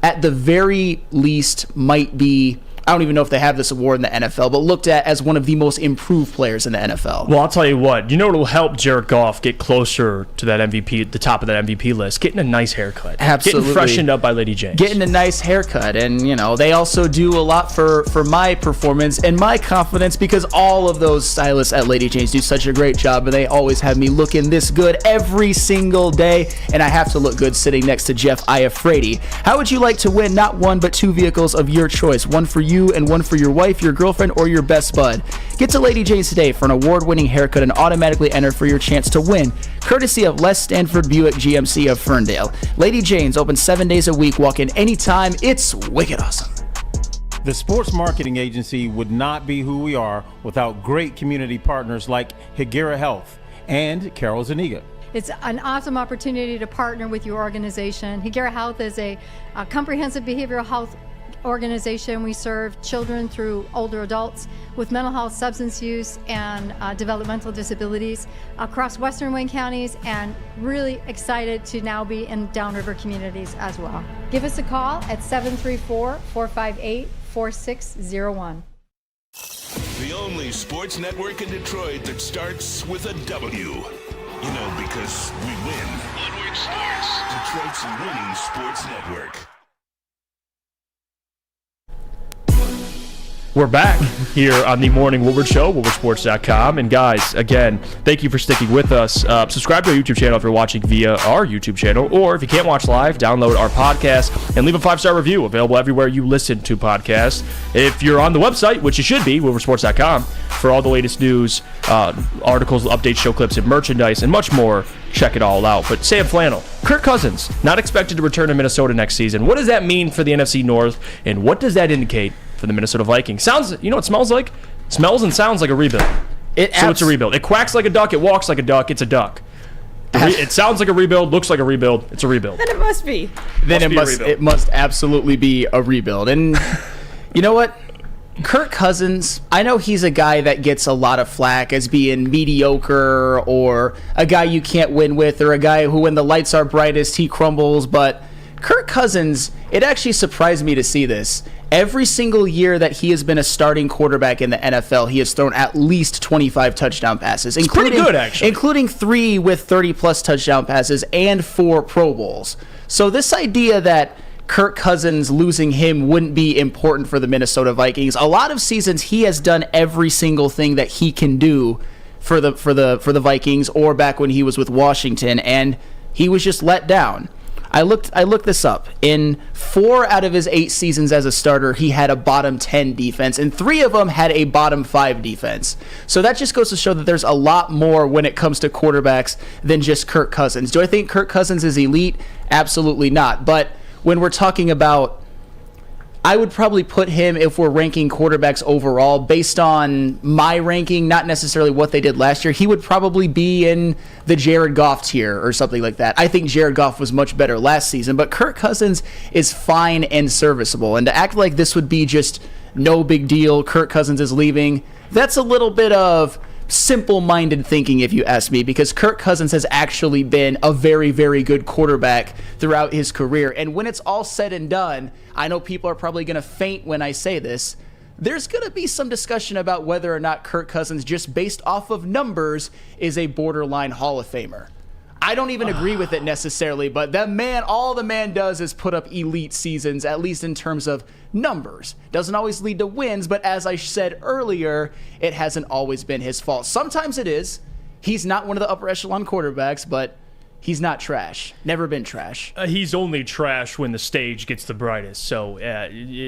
at the very least, might be, I don't even know if they have this award in the NFL, but looked at as one of the most improved players in the NFL. Well, I'll tell you what. You know what will help Jared Goff get closer to that MVP, the top of that MVP list? Getting a nice haircut. Absolutely. Getting freshened up by Lady James. Getting a nice haircut. And, they also do a lot for my performance and my confidence, because all of those stylists at Lady James do such a great job, and they always have me looking this good every single day. And I have to look good sitting next to Jeff Iafrate. How would you like to win not 1 but 2 vehicles of your choice? One for you and one for your wife, your girlfriend, or your best bud. Get to Lady Jane's today for an award-winning haircut and automatically enter for your chance to win, courtesy of Les Stanford Buick GMC of Ferndale. Lady Jane's open 7 days a week. Walk in anytime. It's wicked awesome. The Sports Marketing Agency would not be who we are without great community partners like Higuera Health and Carol Zaniga. It's an awesome opportunity to partner with your organization. Higuera Health is a comprehensive behavioral health organization. We serve children through older adults with mental health, substance use, and developmental disabilities across Western Wayne counties, and really excited to now be in downriver communities as well. Give us a call at 734-458-4601. The only sports network in Detroit that starts with a W. Because we win. Woodward Sports, Detroit's winning sports network. We're back here on the Morning Woodward Show, woodwardsports.com. And guys, again, thank you for sticking with us. Subscribe to our YouTube channel if you're watching via our YouTube channel, or if you can't watch live, download our podcast and leave a 5-star review, available everywhere you listen to podcasts. If you're on the website, which you should be, woodwardsports.com, for all the latest news, articles, updates, show clips, and merchandise, and much more, check it all out. But Sam Flannel, Kirk Cousins, not expected to return to Minnesota next season. What does that mean for the NFC North, and what does that indicate for the Minnesota Vikings? Sounds, you know what it smells like? It smells and sounds like a rebuild. It's a rebuild. It quacks like a duck. It walks like a duck. It's a duck. It sounds like a rebuild. Looks like a rebuild. It's a rebuild. Then it must be. It must absolutely be a rebuild. And you know what? Kirk Cousins, I know he's a guy that gets a lot of flack as being mediocre, or a guy you can't win with, or a guy who, when the lights are brightest, he crumbles. But Kirk Cousins, it actually surprised me to see this. Every single year that he has been a starting quarterback in the NFL, he has thrown at least 25 touchdown passes. It's pretty good, actually. Including 3 with 30-plus touchdown passes and 4 Pro Bowls. So this idea that Kirk Cousins, losing him wouldn't be important for the Minnesota Vikings. A lot of seasons he has done every single thing that he can do for the Vikings, or back when he was with Washington, and he was just let down. I looked this up. In 4 out of his 8 seasons as a starter, he had a bottom 10 defense, and 3 of them had a bottom 5 defense. So that just goes to show that there's a lot more when it comes to quarterbacks than just Kirk Cousins. Do I think Kirk Cousins is elite? Absolutely not. But when we're talking about, I would probably put him, if we're ranking quarterbacks overall, based on my ranking, not necessarily what they did last year, he would probably be in the Jared Goff tier or something like that. I think Jared Goff was much better last season, but Kirk Cousins is fine and serviceable. And to act like this would be just no big deal, Kirk Cousins is leaving, that's a little bit of simple-minded thinking, if you ask me, because Kirk Cousins has actually been a very, very good quarterback throughout his career. And when it's all said and done, I know people are probably going to faint when I say this, there's going to be some discussion about whether or not Kirk Cousins, just based off of numbers, is a borderline Hall of Famer. I don't even agree with it necessarily, but that man, all the man does is put up elite seasons, at least in terms of numbers. Doesn't always lead to wins, but as I said earlier, it hasn't always been his fault. Sometimes it is. He's not one of the upper echelon quarterbacks, but he's not trash. Never been trash. He's only trash when the stage gets the brightest. So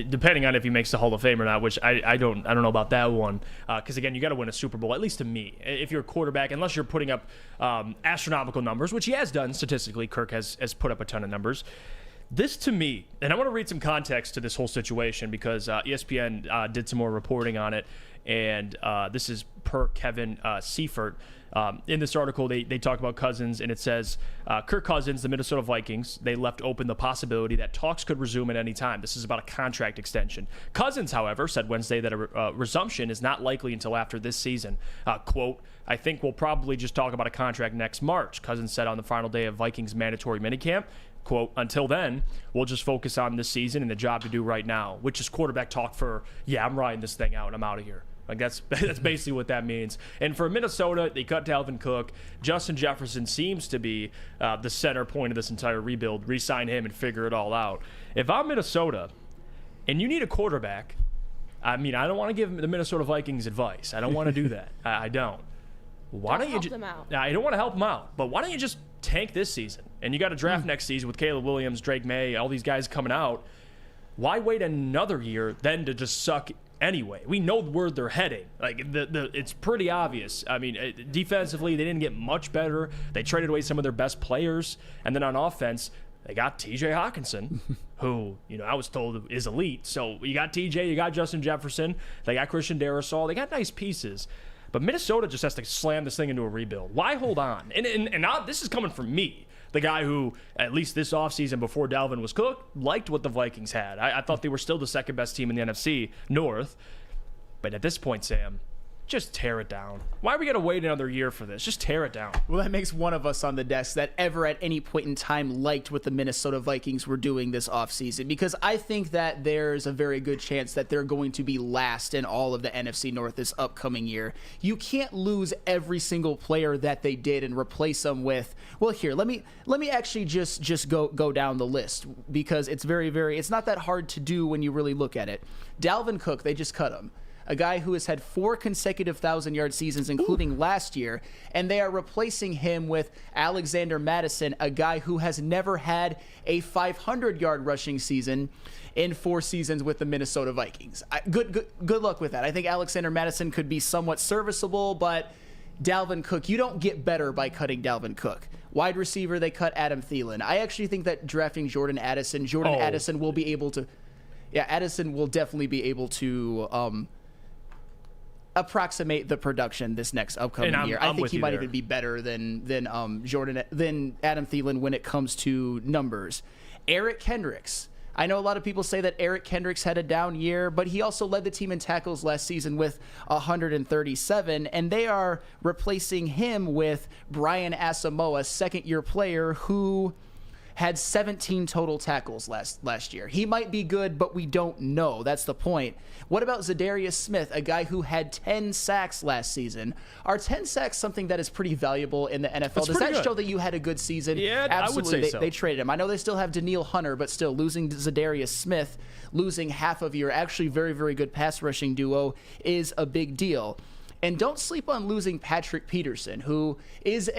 depending on if he makes the Hall of Fame or not, which I don't know about that one. Because again, you got to win a Super Bowl, at least to me. If you're a quarterback, unless you're putting up astronomical numbers, which he has done statistically, Kirk has put up a ton of numbers. This to me, and I want to read some context to this whole situation because ESPN did some more reporting on it, and this is per Kevin Seifert. In this article, they talk about Cousins, and it says, Kirk Cousins, the Minnesota Vikings, they left open the possibility that talks could resume at any time. This is about a contract extension. Cousins, however, said Wednesday that a resumption is not likely until after this season. Quote, I think we'll probably just talk about a contract next March, Cousins said on the final day of Vikings mandatory minicamp. Quote, until then, we'll just focus on this season and the job to do right now, which is quarterback talk for, I'm riding this thing out and I'm out of here. Like that's basically what that means. And for Minnesota, they cut Dalvin Cook. Justin Jefferson seems to be the center point of this entire rebuild. Re-sign him and figure it all out. If I'm Minnesota and you need a quarterback, I mean, I don't want to give the Minnesota Vikings advice. I don't want to do that. I don't. Why don't you help them out? I don't want to help them out, but why don't you just tank this season? And you got to draft next season with Caleb Williams, Drake May, all these guys coming out. Why wait another year then to just suck anyway? We know where they're heading. Like it's pretty obvious. I mean, defensively, they didn't get much better. They traded away some of their best players, and then on offense, they got T.J. Hawkinson, who I was told is elite. So you got T.J., you got Justin Jefferson, they got Christian Darrisaw, they got nice pieces. But Minnesota just has to slam this thing into a rebuild. Why hold on? And now this is coming from me, the guy who, at least this offseason before Dalvin was cooked, liked what the Vikings had. I thought they were still the second best team in the NFC North. But at this point, Sam, Just tear it down. Why are we going to wait another year for this? Just tear it down. Well, that makes one of us on the desk that ever at any point in time liked what the Minnesota Vikings were doing this offseason, because I think that there's a very good chance that they're going to be last in all of the NFC North this upcoming year. You can't lose every single player that they did and replace them with, well, here, let me actually just go down the list, because it's it's not that hard to do when you really look at it. Dalvin Cook, they just cut him. A guy who has had 4 consecutive 1,000-yard seasons, including last year, and they are replacing him with Alexander Mattison, a guy who has never had a 500-yard rushing season in 4 seasons with the Minnesota Vikings. Good luck with that. I think Alexander Mattison could be somewhat serviceable, but Dalvin Cook, you don't get better by cutting Dalvin Cook. Wide receiver, they cut Adam Thielen. I actually think that drafting Jordan Addison will be able to... Yeah, Addison will definitely be able to... approximate the production this next upcoming year. I think he might even be better than Adam Thielen when it comes to numbers. Eric Kendricks. I know a lot of people say that Eric Kendricks had a down year, but he also led the team in tackles last season with 137, and they are replacing him with Brian Asamoah, second-year player who had 17 total tackles last year. He might be good, but we don't know. That's the point. What about Zadarius Smith, a guy who had 10 sacks last season? Are 10 sacks something that is pretty valuable in the NFL? Does that show that you had a good season? Yeah, absolutely. I would say so. They traded him. I know they still have Daniil Hunter, but still losing Zadarius Smith, losing half of your actually very, very good pass rushing duo is a big deal. And don't sleep on losing Patrick Peterson, who is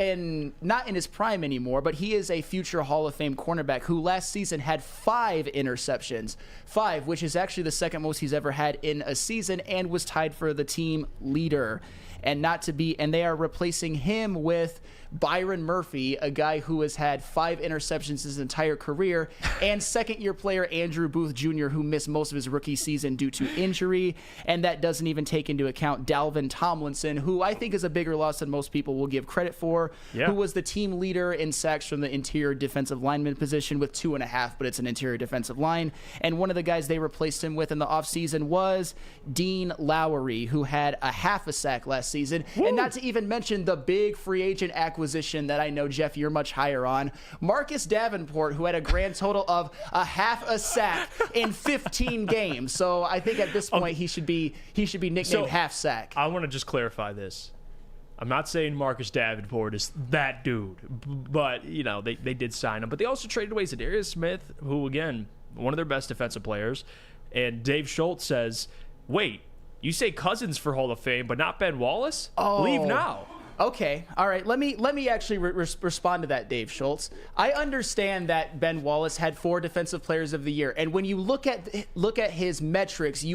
not in his prime anymore, but he is a future Hall of Fame cornerback who last season had 5 interceptions. 5, which is actually the second most he's ever had in a season, and was tied for the team leader. And they are replacing him with Byron Murphy, a guy who has had 5 interceptions his entire career, and second-year player Andrew Booth Jr., who missed most of his rookie season due to injury. And that doesn't even take into account Dalvin Tomlinson, who I think is a bigger loss than most people will give credit for, who was the team leader in sacks from the interior defensive lineman position with 2.5, but it's an interior defensive line. And one of the guys they replaced him with in the offseason was Dean Lowry, who had a half a sack last season. Woo. And not to even mention the big free agent acquisition that I know, Jeff, you're much higher on. Marcus Davenport, who had a grand total of a half a sack in 15 games. So I think at this point he should be nicknamed Half Sack. I want to just clarify this. I'm not saying Marcus Davenport is that dude, but they did sign him. But they also traded away Zadarius Smith, who again, one of their best defensive players. And Dave Schultz says, wait, you say Cousins for Hall of Fame, but not Ben Wallace? Oh. Leave now. Okay, all right. Let me actually respond to that, Dave Schultz. I understand that Ben Wallace had 4 Defensive Players of the Year, and when you look at his metrics, it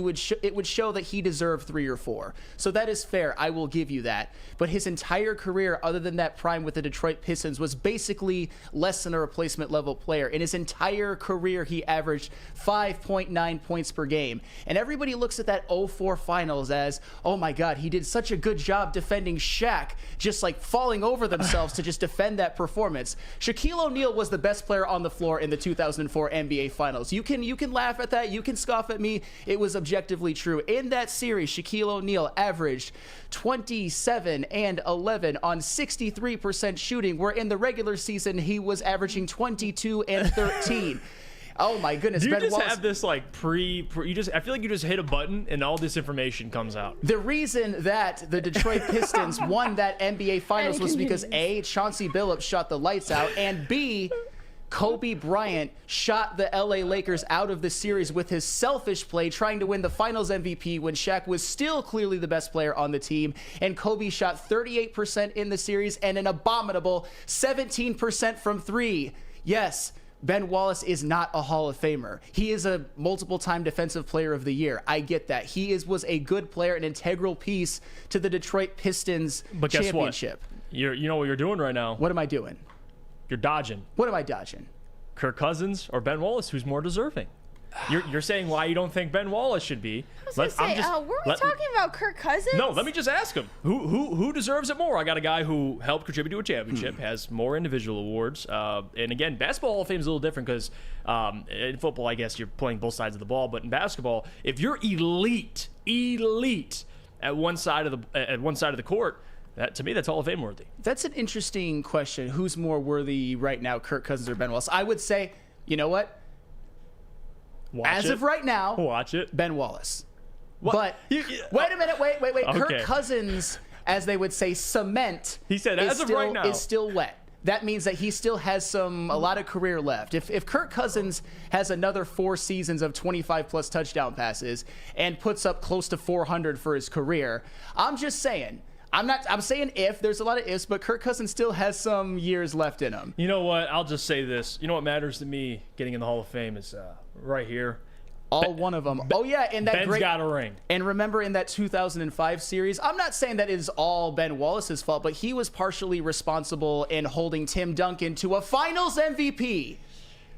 would show that he deserved 3 or 4. So that is fair. I will give you that. But his entire career, other than that prime with the Detroit Pistons, was basically less than a replacement level player. In his entire career, he averaged 5.9 points per game, and everybody looks at that 04 finals as, oh my God, he did such a good job defending Shaq, just like falling over themselves to just defend that performance. Shaquille O'Neal was the best player on the floor in the 2004 NBA Finals. You can laugh at that, you can scoff at me. It was objectively true. In that series, Shaquille O'Neal averaged 27 and 11 on 63% shooting, where in the regular season he was averaging 22 and 13. Oh my goodness! You just have this like I feel like you just hit a button and all this information comes out. The reason that the Detroit Pistons won that NBA Finals was because A, Chauncey Billups shot the lights out, and B, Kobe Bryant shot the LA Lakers out of the series with his selfish play, trying to win the Finals MVP when Shaq was still clearly the best player on the team. And Kobe shot 38% in the series and an abominable 17% from 3. Yes, Ben Wallace is not a Hall of Famer. He is a multiple-time Defensive Player of the Year. I get that. He was a good player, an integral piece to the Detroit Pistons championship. Guess what? You know what you're doing right now? What am I doing? You're dodging. What am I dodging? Kirk Cousins or Ben Wallace, who's more deserving? You're saying why you don't think Ben Wallace should be. Were we talking about Kirk Cousins? No, let me just ask him. Who deserves it more? I got a guy who helped contribute to a championship, has more individual awards. And again, Basketball Hall of Fame is a little different because in football, I guess you're playing both sides of the ball. But in basketball, if you're elite at one side of the court, that to me, that's Hall of Fame worthy. That's an interesting question. Who's more worthy right now, Kirk Cousins or Ben Wallace? I would say, you know what? As of right now, watch it. Ben Wallace. What? But wait a minute. Wait. Okay. Kirk Cousins, as they would say, cement. He said, as of right now, is still wet. That means that he still has a lot of career left. If Kirk Cousins has another 4 seasons of 25-plus touchdown passes and puts up close to 400 for his career, I'm just saying. I'm saying if. There's a lot of ifs, but Kirk Cousins still has some years left in him. You know what? I'll just say this. You know what matters to me getting in the Hall of Fame is right here. One of them. And that Ben's got a ring. And remember in that 2005 series, I'm not saying that it is all Ben Wallace's fault, but he was partially responsible in holding Tim Duncan to a Finals MVP.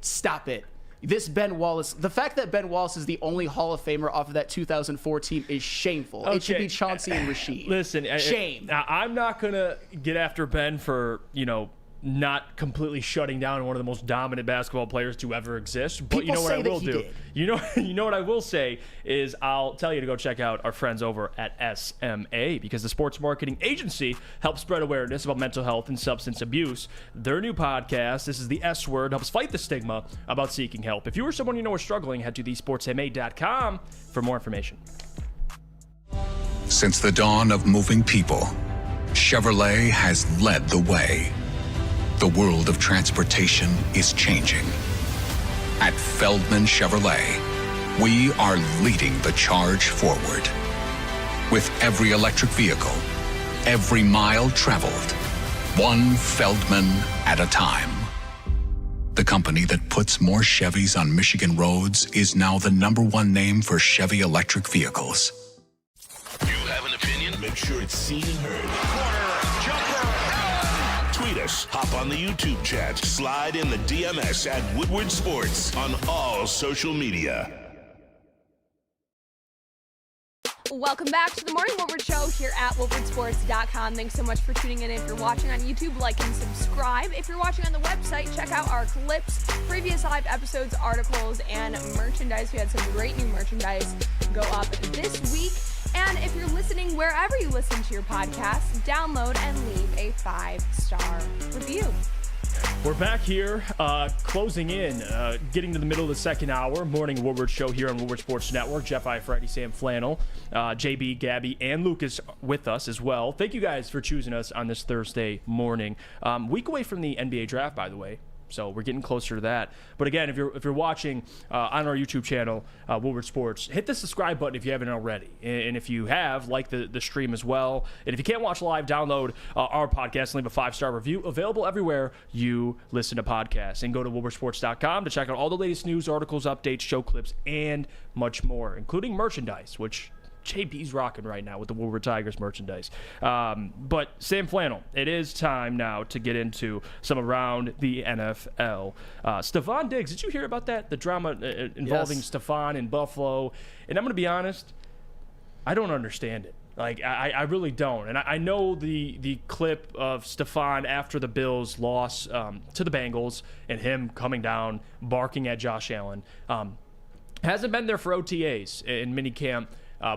Stop it. This Ben Wallace, the fact that Ben Wallace is the only Hall of Famer off of that 2004 team is shameful. Okay. It should be Chauncey and Rasheed. Listen, shame. I'm not gonna get after Ben for not completely shutting down one of the most dominant basketball players to ever exist. But you know what I will do? You know what I will say is I'll tell you to go check out our friends over at SMA, because the sports marketing agency helps spread awareness about mental health and substance abuse. Their new podcast, This is the S Word, helps fight the stigma about seeking help. If you or someone you know is struggling, head to thesportsma.com for more information. Since the dawn of moving people, Chevrolet has led the way. The world of transportation is changing. At Feldman Chevrolet, we are leading the charge forward. With every electric vehicle, every mile traveled, one Feldman at a time. The company that puts more Chevys on Michigan roads is now the #1 name for Chevy electric vehicles. You have an opinion? Make sure it's seen and heard. Corner, jumper, tweet us, hop on the YouTube chat, slide in the DMS at Woodward Sports on all social media. Welcome back to the Morning Woodward Show here at woodwardsports.com. Thanks so much for tuning in. If you're watching on YouTube, like and subscribe. If you're watching on the website, check out our clips, previous live episodes, articles, and merchandise. We had some great new merchandise go up this week. And if you're listening wherever you listen to your podcast, download and leave a 5-star review. We're back here, closing in, getting to the middle of the second hour. Morning Woodward Show here on Woodward Sports Network. Jeff Iafrate, Sam Flannel, JB, Gabby, and Lucas with us as well. Thank you guys for choosing us on this Thursday morning. Week away from the NBA draft, by the way. So we're getting closer to that. But again, if you're watching on our YouTube channel, Woodward Sports, hit the subscribe button if you haven't already. And if you have, like the stream as well. And if you can't watch live, download our podcast and leave a 5-star review. Available everywhere you listen to podcasts. And go to woodwardsports.com to check out all the latest news, articles, updates, show clips, and much more, including merchandise, which JB's rocking right now with the Woodward Tigers merchandise. But Sam Flannel, it is time now to get into some around the NFL. Stephon Diggs, did you hear about that? The drama involving Stephon in Buffalo. And I'm going to be honest, I don't understand it. Like, I really don't. And I know the clip of Stephon after the Bills' loss to the Bengals and him coming down, barking at Josh Allen. Hasn't been there for OTAs in minicamp.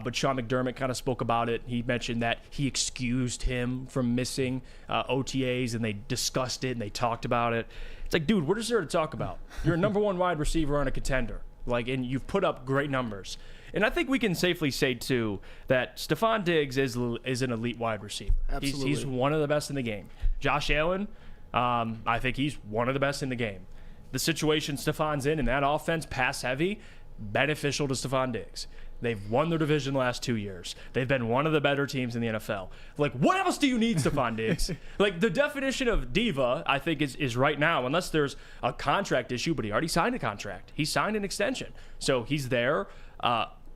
But Sean McDermott kind of spoke about it. He mentioned that he excused him from missing OTAs, and they discussed it and they talked about it. It's like, dude, what is there to talk about? You're a #1 wide receiver on a contender, and you've put up great numbers. And I think we can safely say too that Stephon Diggs is an elite wide receiver. Absolutely. He's one of the best in the game. Josh Allen, I think he's one of the best in the game. The situation Stephon's in that offense, pass heavy, beneficial to Stephon Diggs. They've won their division the last 2 years. They've been one of the better teams in the NFL. What else do you need, Stephon Diggs? The definition of diva, I think, is right now, unless there's a contract issue, but he already signed a contract. He signed an extension. So he's there.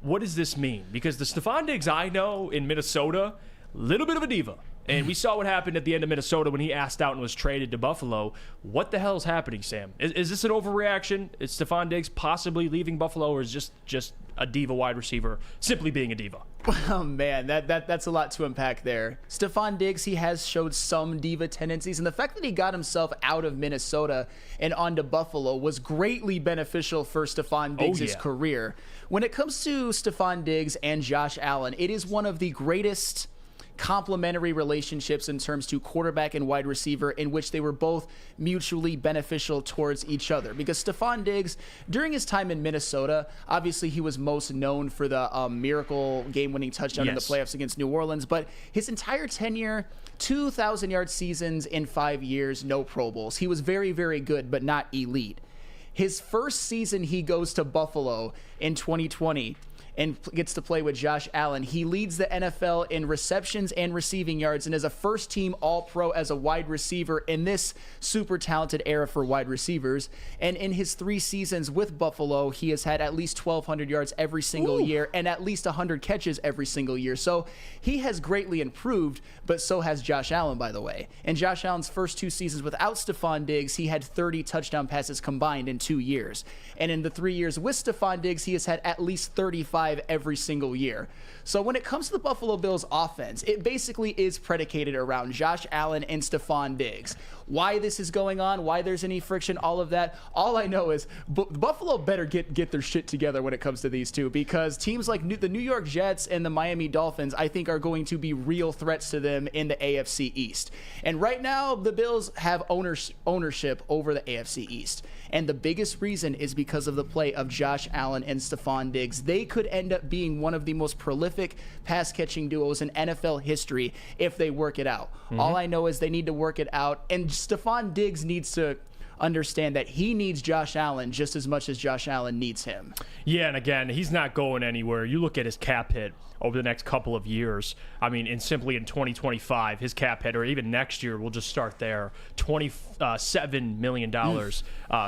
What does this mean? Because the Stephon Diggs I know in Minnesota, little bit of a diva. And we saw what happened at the end of Minnesota when he asked out and was traded to Buffalo. What the hell is happening, Sam? Is this an overreaction? Is Stephon Diggs possibly leaving Buffalo, or is just a diva wide receiver simply being a diva? Oh, man, that's a lot to unpack there. Stephon Diggs, he has showed some diva tendencies, and the fact that he got himself out of Minnesota and onto Buffalo was greatly beneficial for Stephon Diggs' career. When it comes to Stephon Diggs and Josh Allen, it is one of the greatest complementary relationships in terms to quarterback and wide receiver, in which they were both mutually beneficial towards each other. Because Stephon Diggs, during his time in Minnesota, obviously he was most known for the miracle game-winning touchdown in the playoffs against New Orleans, but his entire tenure, 2,000-yard seasons in 5 years, no Pro Bowls. He was very, very good, but not elite. His first season, he goes to Buffalo in 2020 and gets to play with Josh Allen. He leads the NFL in receptions and receiving yards and is a first-team All-Pro as a wide receiver in this super talented era for wide receivers. And in his 3 seasons with Buffalo, he has had at least 1,200 yards every single year and at least 100 catches every single year. So he has greatly improved, but so has Josh Allen, by the way. In Josh Allen's first 2 seasons without Stephon Diggs, he had 30 touchdown passes combined in 2 years. And in the 3 years with Stephon Diggs, he has had at least 35 every single year. So when it comes to the Buffalo Bills offense, it basically is predicated around Josh Allen and Stephon Diggs. Why this is going on, why there's any friction, all of that, all I know is Buffalo better get their shit together when it comes to these two, because teams like the New York Jets and the Miami Dolphins, I think, are going to be real threats to them in the AFC East. And right now, the Bills have ownership over the AFC East. And the biggest reason is because of the play of Josh Allen and Stephon Diggs. They could end up being one of the most prolific pass-catching duos in NFL history if they work it out. All I know is they need to work it out, and Stephon Diggs needs to understand that he needs Josh Allen just as much as Josh Allen needs him. Yeah, and again, he's not going anywhere. You look at his cap hit over the next couple of years. I mean, simply in 2025, his cap hit, or even next year, we'll just start there, $27 million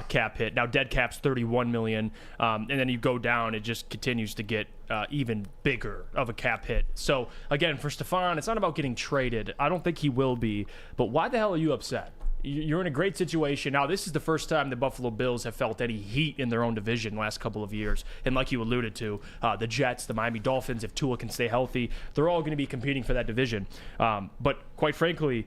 cap hit. Now, dead cap's $31 million, and then you go down, it just continues to get even bigger of a cap hit. So, again, for Stephon, it's not about getting traded. I don't think he will be, but why the hell are you upset? You're in a great situation. Now, this is the first time the Buffalo Bills have felt any heat in their own division the last couple of years. And like you alluded to, the Jets, the Miami Dolphins, if Tua can stay healthy, they're all going to be competing for that division. But quite frankly,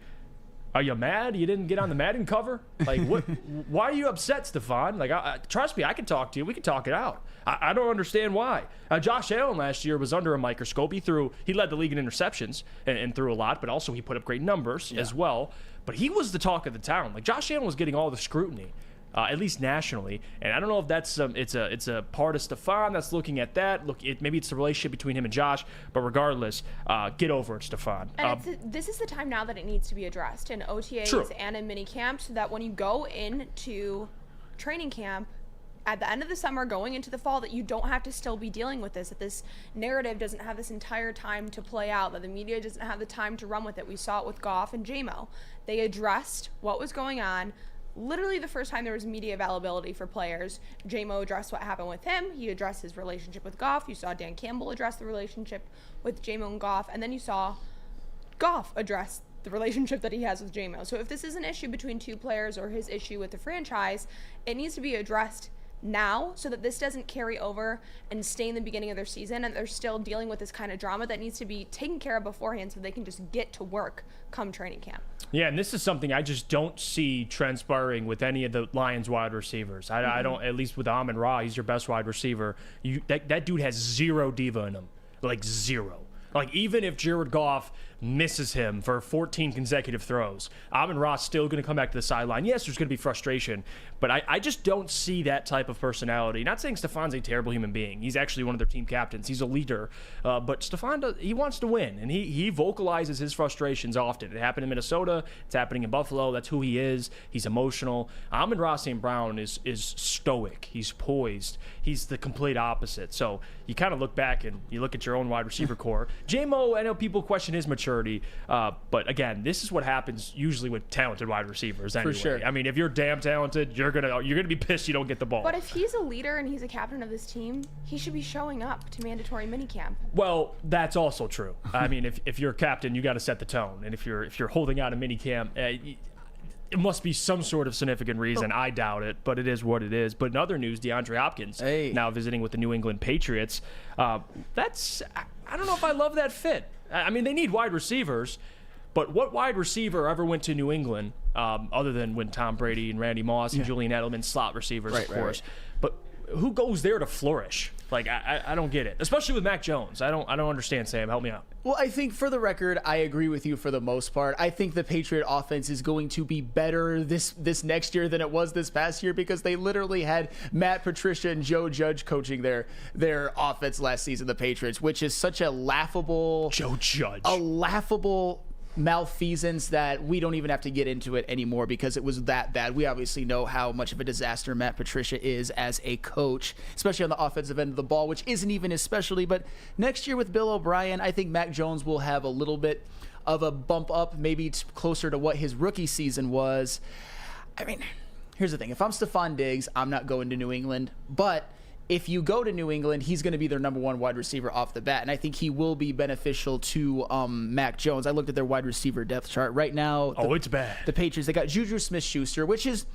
are you mad you didn't get on the Madden cover? Like, what? Why are you upset, Stephon? Like, trust me, I can talk to you. We can talk it out. I don't understand why. Josh Allen last year was under a microscope. He led the league in interceptions and threw a lot, but also he put up great numbers as well. But he was the talk of the town. Like, Josh Allen was getting all the scrutiny, at least nationally. And I don't know if that's it's a part of Stephon that's looking at that. Maybe it's the relationship between him and Josh. But regardless, get over it, Stephon. And this is the time now that it needs to be addressed in OTAs and in mini camps, so that when you go into training camp at the end of the summer, going into the fall, that you don't have to still be dealing with this, that this narrative doesn't have this entire time to play out, that the media doesn't have the time to run with it. We saw it with Goff and J-Mo. They addressed what was going on. Literally the first time there was media availability for players, J-Mo addressed what happened with him. He addressed his relationship with Goff. You saw Dan Campbell address the relationship with J-Mo and Goff. And then you saw Goff address the relationship that he has with J-Mo. So if this is an issue between two players or his issue with the franchise, it needs to be addressed now, so that this doesn't carry over and stay in the beginning of their season, and they're still dealing with this kind of drama that needs to be taken care of beforehand, so they can just get to work come training camp. Yeah, and this is something I just don't see transpiring with any of the Lions wide receivers. I don't, at least with Amon-Ra, he's your best wide receiver. That dude has zero diva in him, like zero. Like, even if Jared Goff misses him for 14 consecutive throws, Amon-Ra's still going to come back to the sideline. Yes, there's going to be frustration, but I just don't see that type of personality. Not saying Stephon's a terrible human being. He's actually one of their team captains. He's a leader. But Stephon, he wants to win, and he vocalizes his frustrations often. It happened in Minnesota. It's happening in Buffalo. That's who he is. He's emotional. Amon-Ra St. Brown is stoic. He's poised. He's the complete opposite. So you kind of look back and you look at your own wide receiver core. J-Mo, I know people question his maturity, but again, this is what happens usually with talented wide receivers anyway. For sure. I mean, if you're damn talented, you're gonna be pissed you don't get the ball. But if he's a leader and he's a captain of this team, he should be showing up to mandatory minicamp. Well, that's also true. I mean, if you're a captain, you got to set the tone, and if you're holding out a minicamp, it must be some sort of significant reason. I doubt it, but it is what it is. But in other news, DeAndre Hopkins now visiting with the New England Patriots. I don't know if I love that fit. I mean, they need wide receivers, but what wide receiver ever went to New England other than when Tom Brady and Randy Moss and Julian Edelman, slot receivers, of course. Right. But who goes there to flourish? Like, I don't get it, especially with Mac Jones. I don't understand. Sam, help me out. Well, I think for the record, I agree with you for the most part. I think the Patriot offense is going to be better this next year than it was this past year because they literally had Matt Patricia and Joe Judge coaching their offense last season, the Patriots, which is such a laughable malfeasance that we don't even have to get into it anymore because it was that bad. We obviously know how much of a disaster Matt Patricia is as a coach, especially on the offensive end of the ball, which isn't even his specialty. But next year with Bill O'Brien, I think Mac Jones will have a little bit of a bump up, maybe closer to what his rookie season was. I mean, here's the thing. If I'm Stephon Diggs, I'm not going to New England. But if you go to New England, he's going to be their number one wide receiver off the bat, and I think he will be beneficial to Mac Jones. I looked at their wide receiver depth chart right now. It's bad. The Patriots, they got Juju Smith-Schuster, which is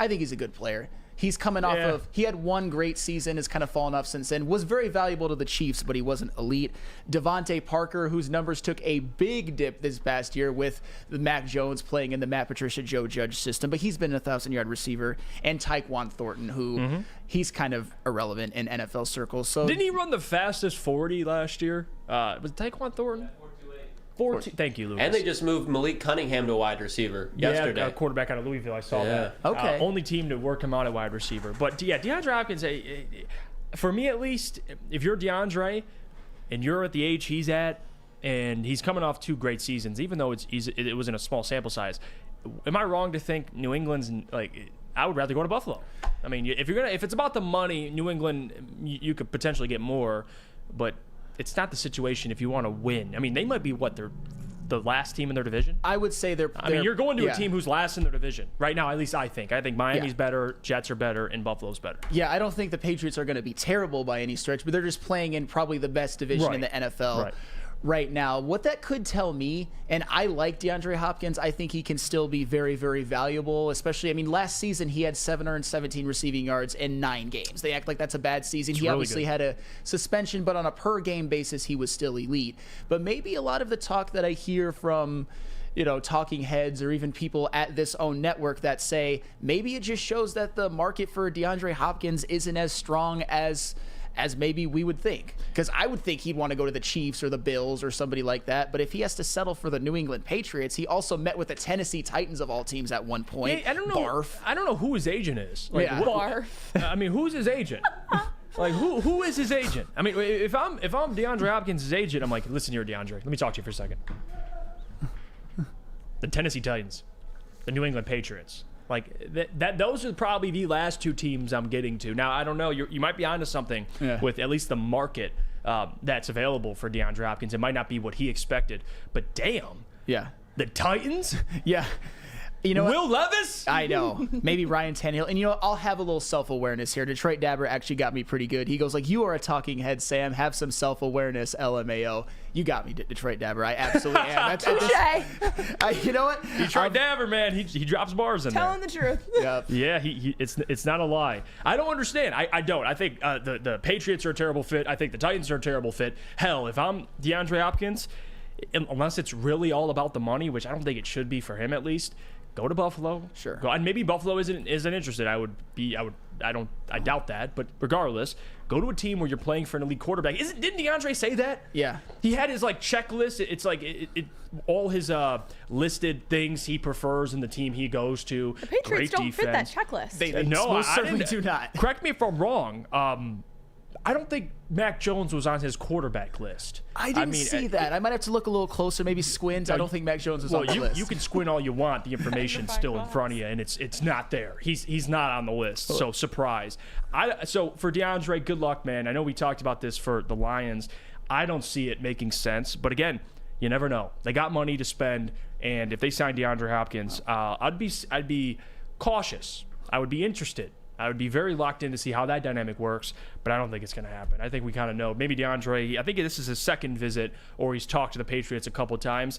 I think he's a good player. He's coming off of, he had one great season, has kind of fallen off since then, was very valuable to the Chiefs, but he wasn't elite. Devontae Parker, whose numbers took a big dip this past year with the Mac Jones playing in the Matt Patricia, Joe Judge system, but he's been a 1,000-yard receiver. And Tyquan Thornton, who he's kind of irrelevant in NFL circles. So didn't he run the fastest 40 last year? Was it Tyquan Thornton? 14. Thank you, Louis. And they just moved Malik Cunningham to wide receiver yesterday. Yeah, quarterback out of Louisville. I saw that. Okay. Only team to work him out at wide receiver. But yeah, DeAndre Hopkins, for me at least, if you're DeAndre and you're at the age he's at, and he's coming off 2 great seasons, even though it was in a small sample size, am I wrong to think New England's like? I would rather go to Buffalo. I mean, if it's about the money, New England, you could potentially get more, but it's not the situation if you want to win. I mean, they might be they're the last team in their division. I would say they're. I mean, you're going to a team who's last in their division right now. At least I think. I think Miami's better, Jets are better, and Buffalo's better. Yeah, I don't think the Patriots are going to be terrible by any stretch, but they're just playing in probably the best division in the NFL. Right now. What that could tell me, and I like DeAndre Hopkins, I think he can still be very, very valuable, especially, I mean, last season he had 717 receiving yards in 9 games. They act like that's a bad season. He obviously had a suspension, but on a per-game basis, he was still elite. But maybe a lot of the talk that I hear from talking heads or even people at this own network that say maybe it just shows that the market for DeAndre Hopkins isn't as strong as maybe we would think. Because I would think he'd want to go to the Chiefs or the Bills or somebody like that. But if he has to settle for the New England Patriots, he also met with the Tennessee Titans of all teams at one point. Yeah, I don't know. Barf. I don't know who his agent is. Barf. I mean, who's his agent? Like, who is his agent? I mean, if I'm DeAndre Hopkins' agent, I'm like, listen here, DeAndre. Let me talk to you for a second. The Tennessee Titans, the New England Patriots. Like those are probably the last 2 teams I'm getting to. Now, I don't know. You might be onto something with at least the market that's available for DeAndre Hopkins. It might not be what he expected, but damn. Yeah. The Titans? Yeah. You know Will Levis? I know. Maybe Ryan Tannehill. And I'll have a little self-awareness here. Detroit Dabber actually got me pretty good. He goes like, you are a talking head, Sam. Have some self-awareness, LMAO. You got me, Detroit Dabber. I absolutely am. You know what? Detroit Dabber, man. He drops bars in Telling there. the truth. Yep. Yeah, it's not a lie. I don't understand. I don't. I think the Patriots are a terrible fit. I think the Titans are a terrible fit. Hell, if I'm DeAndre Hopkins, unless it's really all about the money, which I don't think it should be for him at least, go to Buffalo. Sure. And maybe Buffalo isn't interested. I doubt that. But regardless, go to a team where you're playing for an elite quarterback. Didn't DeAndre say that? Yeah. He had his checklist. It's like all his listed things he prefers in the team he goes to. The Patriots Great don't defense. fit that checklist. They most certainly do not. Correct me if I'm wrong. I don't think Mac Jones was on his quarterback list. I didn't see that. I might have to look a little closer, maybe squint. I don't think Mac Jones was on the list. You can squint all you want. The information's still in front of you, and it's not there. He's not on the list, so surprise. So for DeAndre, good luck, man. I know we talked about this for the Lions. I don't see it making sense, but again, you never know. They got money to spend, and if they sign DeAndre Hopkins, I'd be cautious. I would be interested. I would be very locked in to see how that dynamic works, but I don't think it's going to happen. I think we kind of know. Maybe DeAndre, I think this is his second visit, or he's talked to the Patriots a couple of times.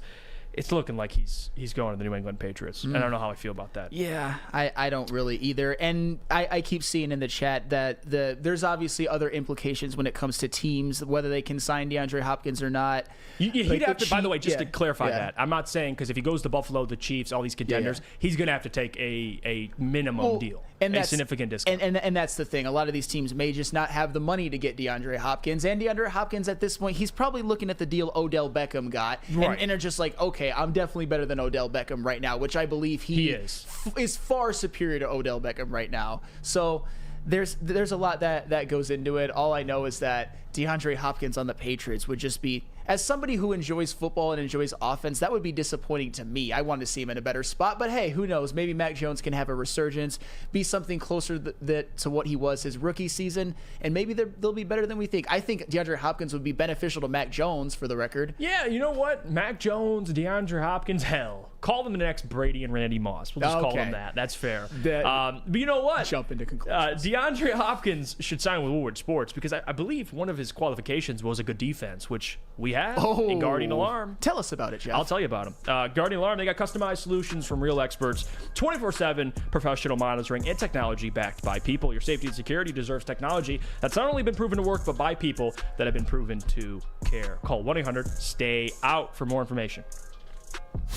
It's looking like he's going to the New England Patriots. I don't know how I feel about that. Yeah, I don't really either. And I keep seeing in the chat that there's obviously other implications when it comes to teams, whether they can sign DeAndre Hopkins or not. He'd have to, by the way, just to clarify that, I'm not saying, because if he goes to Buffalo, the Chiefs, all these contenders, he's going to have to take a minimum deal, a significant discount. And that's the thing. A lot of these teams may just not have the money to get DeAndre Hopkins. And DeAndre Hopkins, at this point, he's probably looking at the deal Odell Beckham got. Right. And are just like, okay, I'm definitely better than Odell Beckham right now, which I believe he is far superior to Odell Beckham right now. So there's a lot that goes into it. All I know is that DeAndre Hopkins on the Patriots would just be, as somebody who enjoys football and enjoys offense, that would be disappointing to me. I want to see him in a better spot, but hey, who knows? Maybe Mac Jones can have a resurgence, be something closer to what he was his rookie season, and maybe they'll be better than we think. I think DeAndre Hopkins would be beneficial to Mac Jones, for the record. Yeah, you know what? Mac Jones, DeAndre Hopkins, hell, call them the next Brady and Randy Moss. We'll just call them that. That's fair. But you know what? Jump into conclusions. DeAndre Hopkins should sign with Woodward Sports, because I believe one of his qualifications was a good defense, which we have in Guardian Alarm. Tell us about it, Jeff. I'll tell you about them. Guardian Alarm, they got customized solutions from real experts, 24/7 professional monitoring and technology backed by people. Your safety and security deserves technology that's not only been proven to work, but by people that have been proven to care. Call 1-800-STAY-OUT for more information.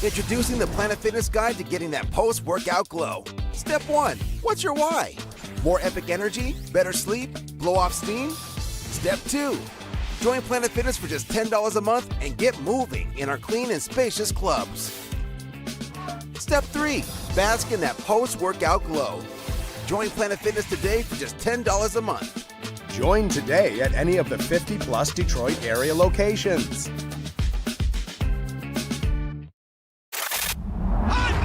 Introducing the Planet Fitness Guide to getting that post-workout glow. Step 1. What's your why? More epic energy? Better sleep? Blow off steam? Step 2. Join Planet Fitness for just $10 a month and get moving in our clean and spacious clubs. Step 3. Bask in that post-workout glow. Join Planet Fitness today for just $10 a month. Join today at any of the 50-plus Detroit area locations.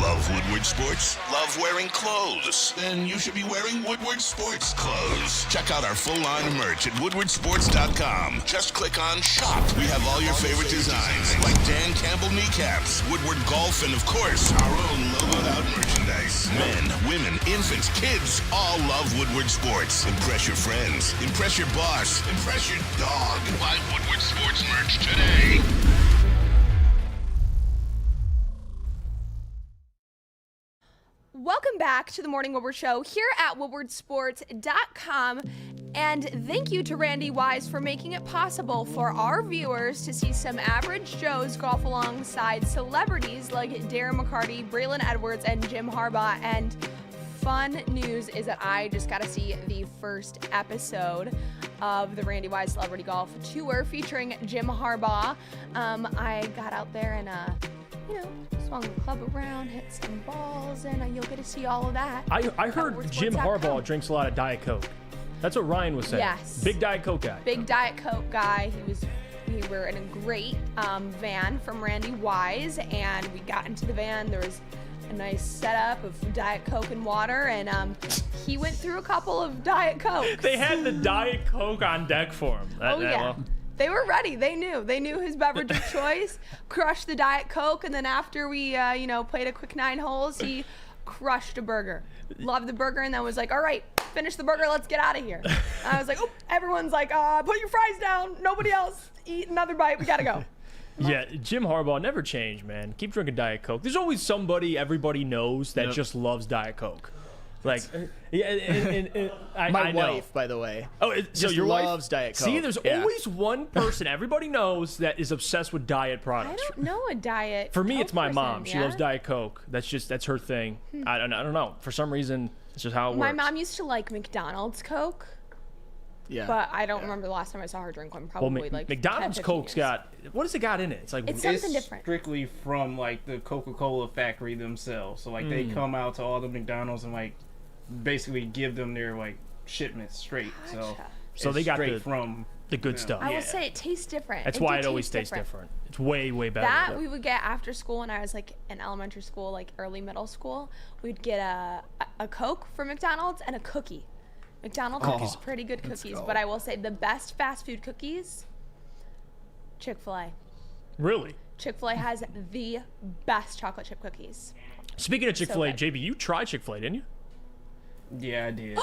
Love Woodward Sports? Love wearing clothes? Then you should be wearing Woodward Sports clothes. Check out our full line of merch at woodwardsports.com. Just click on shop. We have all your favorite designs, like Dan Campbell kneecaps, Woodward golf, and of course, our own logoed out merchandise. Men, women, infants, kids all love Woodward Sports. Impress your friends. Impress your boss. Impress your dog. Buy Woodward Sports merch today. Welcome back to the Morning Woodward Show here at woodwardsports.com. And thank you to Randy Wise for making it possible for our viewers to see some average Joes golf alongside celebrities like Darren McCarty, Braylon Edwards, and Jim Harbaugh. And fun news is that I just got to see the first episode of the Randy Wise Celebrity Golf Tour featuring Jim Harbaugh. I got out there and, swung the club around, hit some balls, and you'll get to see all of that. I heard Jim Harbaugh drinks a lot of Diet Coke. That's what Ryan was saying. Yes. Big Diet Coke guy. Big Diet Coke guy. We were in a great van from Randy Wise, and we got into the van. There was a nice setup of Diet Coke and water, and he went through a couple of Diet Cokes. They had the Diet Coke on deck for him. They were ready. They knew his beverage of choice. Crushed the Diet Coke, and then after we, played a quick 9 holes, he crushed a burger. Loved the burger, and then was like, all right, finish the burger, let's get out of here. And I was like, oh, everyone's like, put your fries down. Nobody else eat another bite. We got to go. Yeah, Jim Harbaugh never changed, man. Keep drinking Diet Coke. There's always somebody everybody knows that just loves Diet Coke. Like, my wife, by the way. Oh, so your wife loves Diet Coke. See, there's always one person everybody knows that is obsessed with diet products. I don't know a diet. For me, Coke it's my mom. person, She loves Diet Coke. That's her thing. I don't know. For some reason, it's just how it works. My mom used to like McDonald's Coke. Yeah. But I don't remember the last time I saw her drink one. Probably like McDonald's 10, 15 Coke's years. got, what has it got in it? It's like It's something different. Strictly from like the Coca-Cola factory themselves. So like they come out to all the McDonald's and like basically give them their like shipments straight. Gotcha. So It's they got straight from the good stuff. I will say it tastes different. That's It why do it always taste tastes different. It's way, way better. That we would get after school when I was like in elementary school, like early middle school. We'd get a Coke from McDonald's and a cookie. McDonald's cookies, pretty good cookies, but I will say the best fast food cookies, Chick-fil-A. Really? Chick-fil-A has the best chocolate chip cookies. Speaking of Chick-fil-A, good. JB, you tried Chick-fil-A, didn't you? Yeah, I did.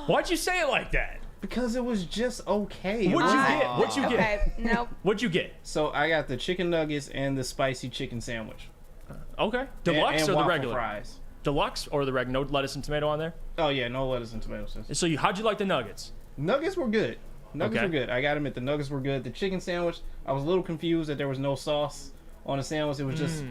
Why'd you say it like that? Because it was just okay. What'd you get? What'd you get? Okay, nope. What'd you get? So I got the chicken nuggets and the spicy chicken sandwich. Okay. Deluxe and or the waffle regular? Fries. Deluxe or the regular? No lettuce and tomato on there? Oh yeah, no lettuce and tomato sauce. So how'd you like the nuggets? Nuggets were good. Nuggets Okay. were good. I got them at the nuggets were good. The chicken sandwich, I was a little confused that there was no sauce on the sandwich. It was just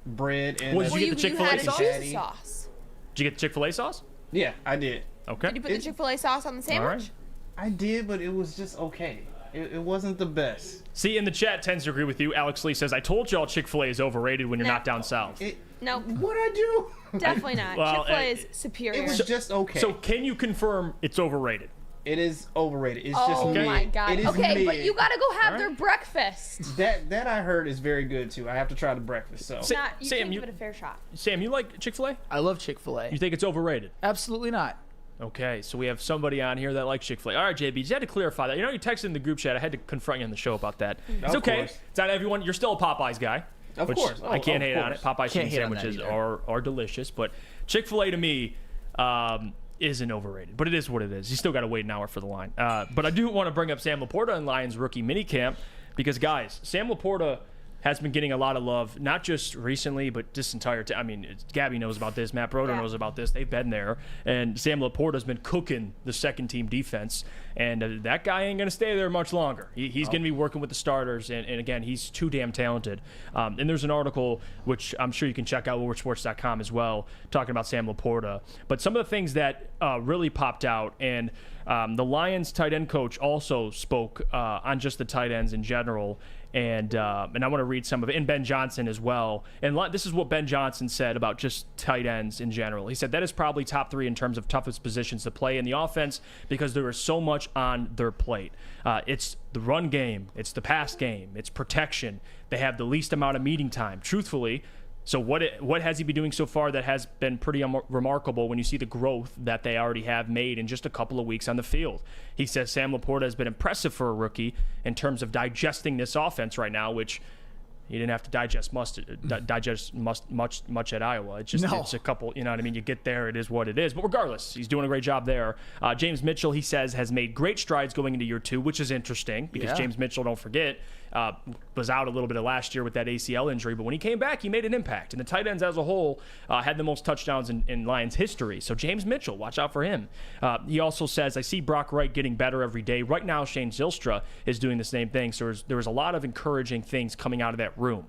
bread and. Did you get the Chick-fil-A sauce? Cheese sauce. Did you get the Chick-fil-A sauce? Yeah, I did. Okay. Did you put the Chick-fil-A sauce on the sandwich? I did, but it was just okay. It wasn't the best. See, in the chat tends to agree with you. Alex Lee says, I told y'all Chick-fil-A is overrated when you're No. not down south. No. What'd I do? Definitely not. Well, Chick-fil-A is superior. It was just okay. So can you confirm it's overrated? It is overrated. It's oh just my mid. god. It is Okay, mid. but you gotta go have their breakfast. That I heard is very good too. I have to try the breakfast. So You Sam, can't you- give it a fair shot. Sam, you like Chick-fil-A? I love Chick-fil-A. You think it's overrated? Absolutely not. Okay, so we have somebody on here that likes Chick-fil-A. All right, JB, you had to clarify that. You know, you texted in the group chat. I had to confront you on the show about that. It's Of okay. course. It's not everyone. You're still a Popeyes guy. Of which course. I can't of hate on it. course. Popeyes Can't chicken hate on that sandwiches either. are delicious, but Chick-fil-A to me isn't overrated. But it is what it is. You still got to wait an hour for the line. But I do want to bring up Sam Laporta and Lions rookie minicamp because, guys, Sam Laporta has been getting a lot of love, not just recently, but this entire time. I mean, Gabby knows about this. Matt Broder knows about this. They've been there. And Sam Laporta's been cooking the second-team defense. And that guy ain't going to stay there much longer. He's going to be working with the starters. And again, he's too damn talented. And there's an article, which I'm sure you can check out, woodwardsports.com as well, talking about Sam Laporta. But some of the things that really popped out, and the Lions tight end coach also spoke on just the tight ends in general. And I want to read some of it, and Ben Johnson as well. And this is what Ben Johnson said about just tight ends in general. He said that is probably top 3 in terms of toughest positions to play in the offense because there is so much on their plate. It's the run game, it's the pass game, it's protection. They have the least amount of meeting time. Truthfully, so what has he been doing so far that has been pretty remarkable when you see the growth that they already have made in just a couple of weeks on the field? He says Sam Laporta has been impressive for a rookie in terms of digesting this offense right now, which he didn't have to digest much at Iowa. It's just it's a couple, you know what I mean? You get there, it is what it is. But regardless, he's doing a great job there. James Mitchell, he says, has made great strides going into year 2, which is interesting because James Mitchell, don't forget, was out a little bit of last year with that ACL injury. But when he came back, he made an impact. And the tight ends as a whole had the most touchdowns in Lions history. So James Mitchell, watch out for him. He also says, I see Brock Wright getting better every day. Right now, Shane Zylstra is doing the same thing. So there was a lot of encouraging things coming out of that room.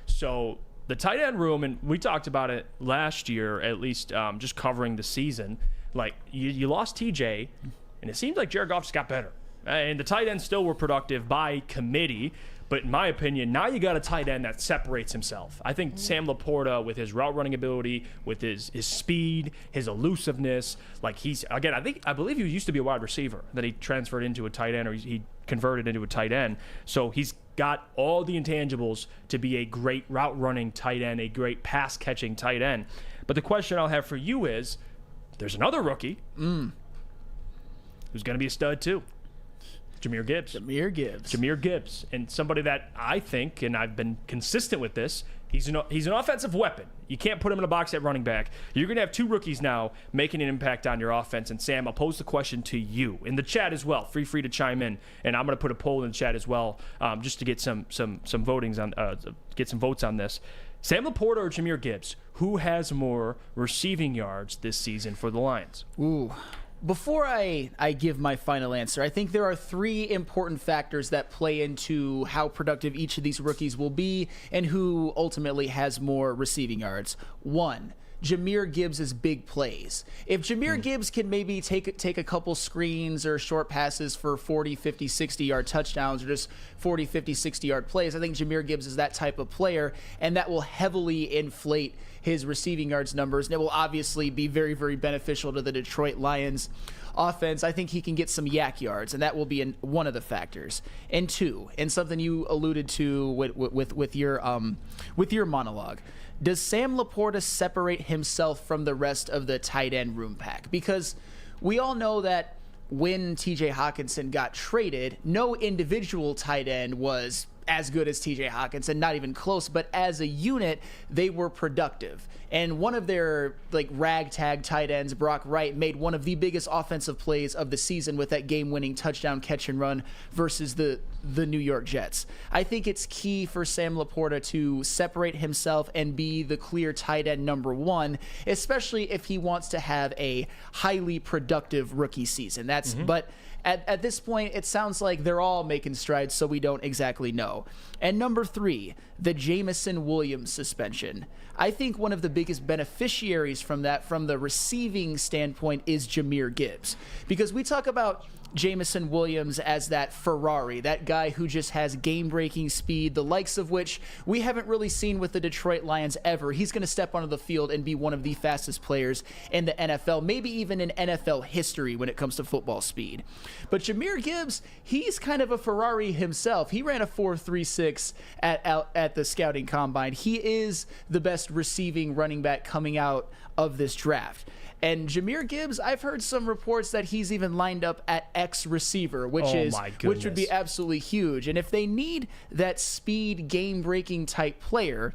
So the tight end room, and we talked about it last year, at least just covering the season, like you lost TJ, and it seems like Jared Goff just got better. And the tight ends still were productive by committee, but in my opinion, now you got a tight end that separates himself. I think Sam Laporta, with his route running ability, with his speed, his elusiveness, like I believe he used to be a wide receiver, that he transferred into a tight end, or he converted into a tight end. So he's got all the intangibles to be a great route running tight end, a great pass catching tight end. But the question I'll have for you is, there's another rookie who's going to be a stud too. Jahmyr Gibbs. And somebody that I think, and I've been consistent with this, he's an offensive weapon. You can't put him in a box at running back. You're going to have 2 rookies now making an impact on your offense. And Sam, I'll pose the question to you in the chat as well. Feel free to chime in, and I'm going to put a poll in the chat as well, just to get some votes on this. Sam Laporta or Jahmyr Gibbs, who has more receiving yards this season for the Lions? Ooh. Before I give my final answer, I think there are 3 important factors that play into how productive each of these rookies will be and who ultimately has more receiving yards. 1, Jahmyr Gibbs' big plays. If Jahmyr Gibbs can maybe take a couple screens or short passes for 40, 50, 60-yard touchdowns or just 40, 50, 60-yard plays, I think Jahmyr Gibbs is that type of player, and that will heavily inflate his receiving yards numbers, and it will obviously be very, very beneficial to the Detroit Lions offense. I think he can get some yak yards, and that will be one of the factors. And two, and something you alluded to with your monologue, does Sam Laporta separate himself from the rest of the tight end room pack? Because we all know that when TJ Hawkinson got traded, no individual tight end was as good as TJ Hawkinson, not even close, but as a unit, they were productive. And one of their ragtag tight ends, Brock Wright, made one of the biggest offensive plays of the season with that game-winning touchdown catch and run versus the New York Jets. I think it's key for Sam Laporta to separate himself and be the clear tight end number one, especially if he wants to have a highly productive rookie season. But at this point, it sounds like they're all making strides, so we don't exactly know. And number 3, the Jameson Williams suspension. I think one of the biggest beneficiaries from that, from the receiving standpoint, is Jahmyr Gibbs. Because we talk about Jameson Williams as that Ferrari, that guy who just has game-breaking speed, the likes of which we haven't really seen with the Detroit Lions ever. He's going to step onto the field and be one of the fastest players in the NFL, maybe even in NFL history when it comes to football speed. But Jahmyr Gibbs, he's kind of a Ferrari himself. He ran a 4.36 at the scouting combine. He is the best receiving running back coming out of this draft. And Jahmyr Gibbs, I've heard some reports that he's even lined up at X receiver, which would be absolutely huge. And if they need that speed, game-breaking type player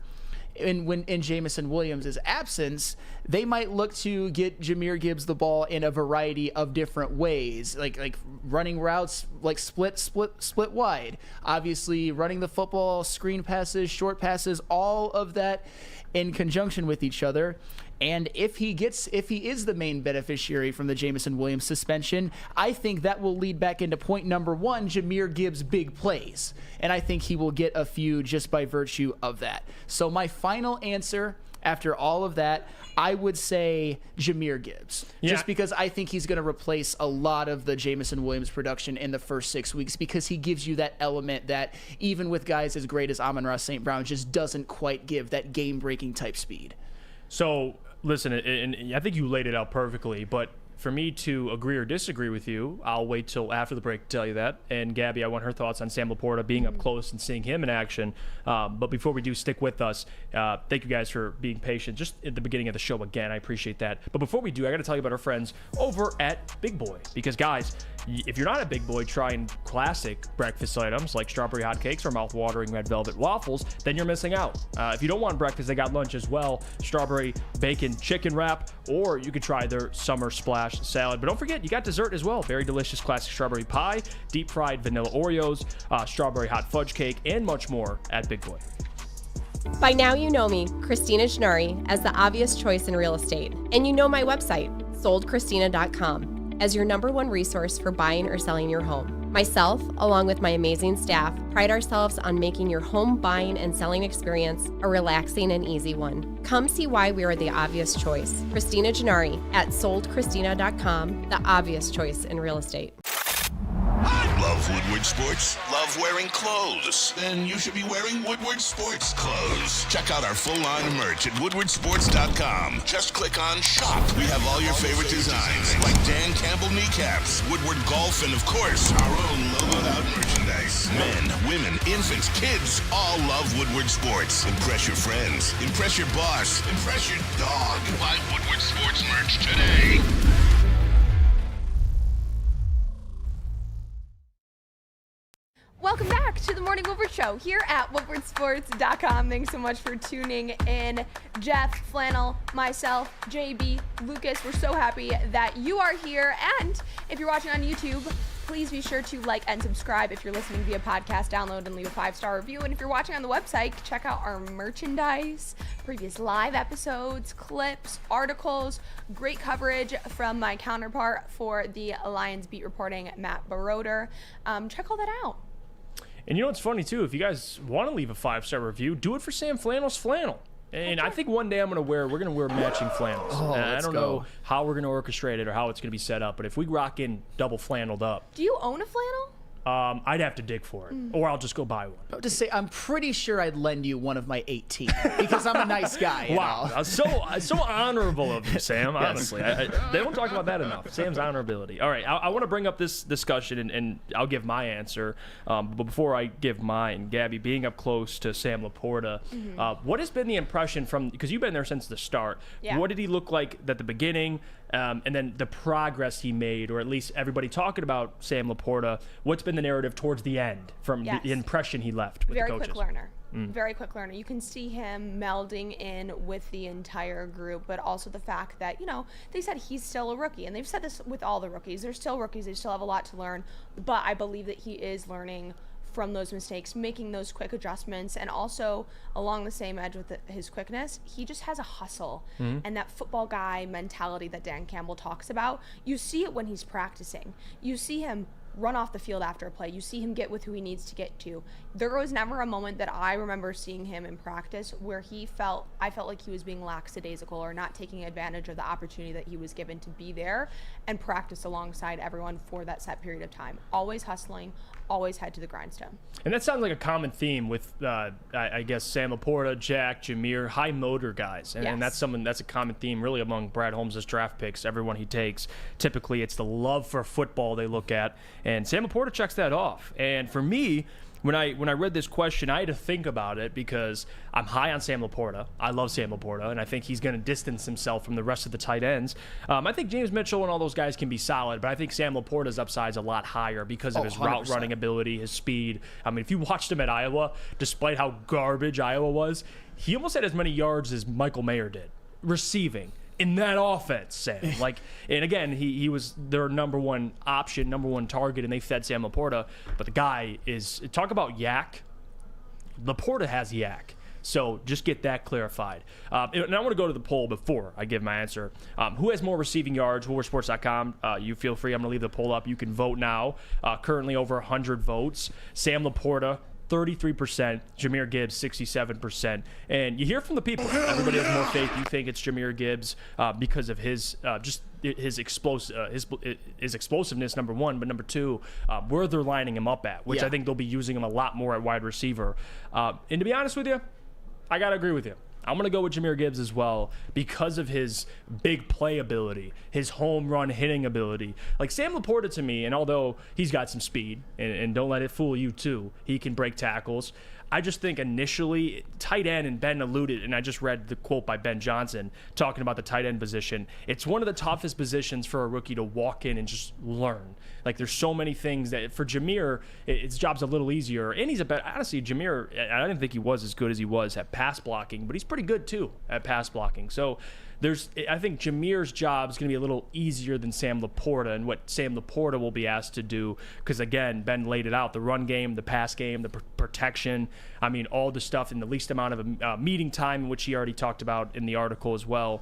in Jameson Williams' absence, they might look to get Jahmyr Gibbs the ball in a variety of different ways, like running routes, like split wide, obviously running the football, screen passes, short passes, all of that in conjunction with each other. And if he is the main beneficiary from the Jameson Williams suspension, I think that will lead back into point number 1, Jahmyr Gibbs' big plays. And I think he will get a few just by virtue of that. So my final answer after all of that, I would say Jahmyr Gibbs. Just because I think he's going to replace a lot of the Jameson Williams production in the first 6 weeks, because he gives you that element that even with guys as great as Amon-Ra St. Brown just doesn't quite give that game-breaking type speed. So, listen, and I think you laid it out perfectly, but for me to agree or disagree with you, I'll wait till after the break to tell you that. And Gabby, I want her thoughts on Sam Laporta being up close and seeing him in action. But before we do, stick with us. Thank you guys for being patient just at the beginning of the show again. I appreciate that. But before we do, I got to tell you about our friends over at Big Boy. Because, guys, if you're not a Big Boy trying classic breakfast items like strawberry hot cakes or mouth-watering red velvet waffles, then you're missing out. If you don't want breakfast, they got lunch as well. Strawberry bacon chicken wrap, or you could try their summer splash salad. But don't forget, you got dessert as well. Very delicious classic strawberry pie, deep fried vanilla Oreos, strawberry hot fudge cake, and much more at Big Boy. By now you know me, Christina Gennari, as the obvious choice in real estate. And you know my website, soldchristina.com, as your #1 resource for buying or selling your home. Myself, along with my amazing staff, pride ourselves on making your home buying and selling experience a relaxing and easy one. Come see why we are the obvious choice. Christina Gennari at soldchristina.com, the obvious choice in real estate. Love Woodward Sports? Love wearing clothes? Then you should be wearing Woodward Sports clothes. Check out our full line of merch at woodwardsports.com. Just click on shop. We have all your favorite designs, like Dan Campbell kneecaps, Woodward golf, and of course, our own logoed out merchandise. Men, women, infants, kids all love Woodward Sports. Impress your friends. Impress your boss. Impress your dog. Buy Woodward Sports merch today. Welcome back to the Morning Woodward Show here at woodwardsports.com. Thanks so much for tuning in. Jeff, Flannel, myself, JB, Lucas, we're so happy that you are here. And if you're watching on YouTube, please be sure to like and subscribe. If you're listening via podcast, download and leave a 5-star review. And if you're watching on the website, check out our merchandise, previous live episodes, clips, articles, great coverage from my counterpart for the Lions beat reporting, Matt Baroder. Check all that out. And you know what's funny, too? If you guys want to leave a 5-star review, do it for Sam Flannel's flannel. And I think one day we're going to wear matching flannels. I don't know how we're going to orchestrate it or how it's going to be set up, but if we rock in double flanneled up. Do you own a flannel? I'd have to dig for it, or I'll just go buy one. I would just say, I'm pretty sure I'd lend you one of my 18 because I'm a nice guy. Wow, so honorable of you, Sam. Honestly, they don't talk about that enough. Sam's honorability. All right, I want to bring up this discussion, and I'll give my answer. But before I give mine, Gabby, being up close to Sam Laporta, what has been the impression from, because you've been there since the start? Yeah. What did he look like at the beginning, and then the progress he made, or at least everybody talking about Sam Laporta? What's been the narrative towards the end from the impression he left with Very the coaches? quick learner. Very quick learner. You can see him melding in with the entire group, but also the fact that, they said he's still a rookie, and they've said this with all the rookies. They're still rookies. They still have a lot to learn, but I believe that he is learning from those mistakes, making those quick adjustments, and also along the same edge with his quickness, he just has a hustle and that football guy mentality that Dan Campbell talks about. You see it when he's practicing. You see him run off the field after a play. You see him get with who he needs to get to. There was never a moment that I remember seeing him in practice where I felt like he was being lackadaisical or not taking advantage of the opportunity that he was given to be there and practice alongside everyone for that set period of time. Always hustling, always head to the grindstone. And that sounds like a common theme with, I guess, Sam Laporta, Jack, Jameer, high motor guys. And that's a common theme really among Brad Holmes' draft picks, everyone he takes. Typically, it's the love for football they look at. And Sam Laporta checks that off. And for me, when I read this question, I had to think about it because I'm high on Sam Laporta. I love Sam Laporta, and I think he's going to distance himself from the rest of the tight ends. I think James Mitchell and all those guys can be solid, but I think Sam Laporta's upside's a lot higher because of his 100%. Route running ability, his speed. I mean, if you watched him at Iowa, despite how garbage Iowa was, he almost had as many yards as Michael Mayer did receiving in that offense, Sam. And again, he was their number one option, number one target, and they fed Sam Laporta. But the guy is, talk about yak. Laporta has yak. So just get that clarified. And I want to go to the poll before I give my answer. Who has more receiving yards? WoodwardSports.com. You feel free. I'm going to leave the poll up. You can vote now. Currently over 100 votes. Sam Laporta, 33%, Jahmyr Gibbs 67%, and you hear from the people. Everybody has more faith. You think it's Jahmyr Gibbs because of his his explosiveness, number one, but number two, where they're lining him up at, which I think they'll be using him a lot more at wide receiver. And to be honest with you, I gotta agree with you. I'm going to go with Jahmyr Gibbs as well because of his big play ability, his home run hitting ability. Like Sam Laporta to me, and although he's got some speed, and don't let it fool you too, he can break tackles. I just think initially, tight end, and Ben alluded, and I just read the quote by Ben Johnson talking about the tight end position. It's one of the toughest positions for a rookie to walk in and just learn. Like there's so many things that for Jahmyr, his job's a little easier. And he's honestly, Jahmyr, I didn't think he was as good as he was at pass blocking, but he's pretty good too at pass blocking. So I think Jahmyr's job is going to be a little easier than Sam Laporta and what Sam Laporta will be asked to do because, again, Ben laid it out, the run game, the pass game, the protection, I mean, all the stuff in the least amount of meeting time, which he already talked about in the article as well.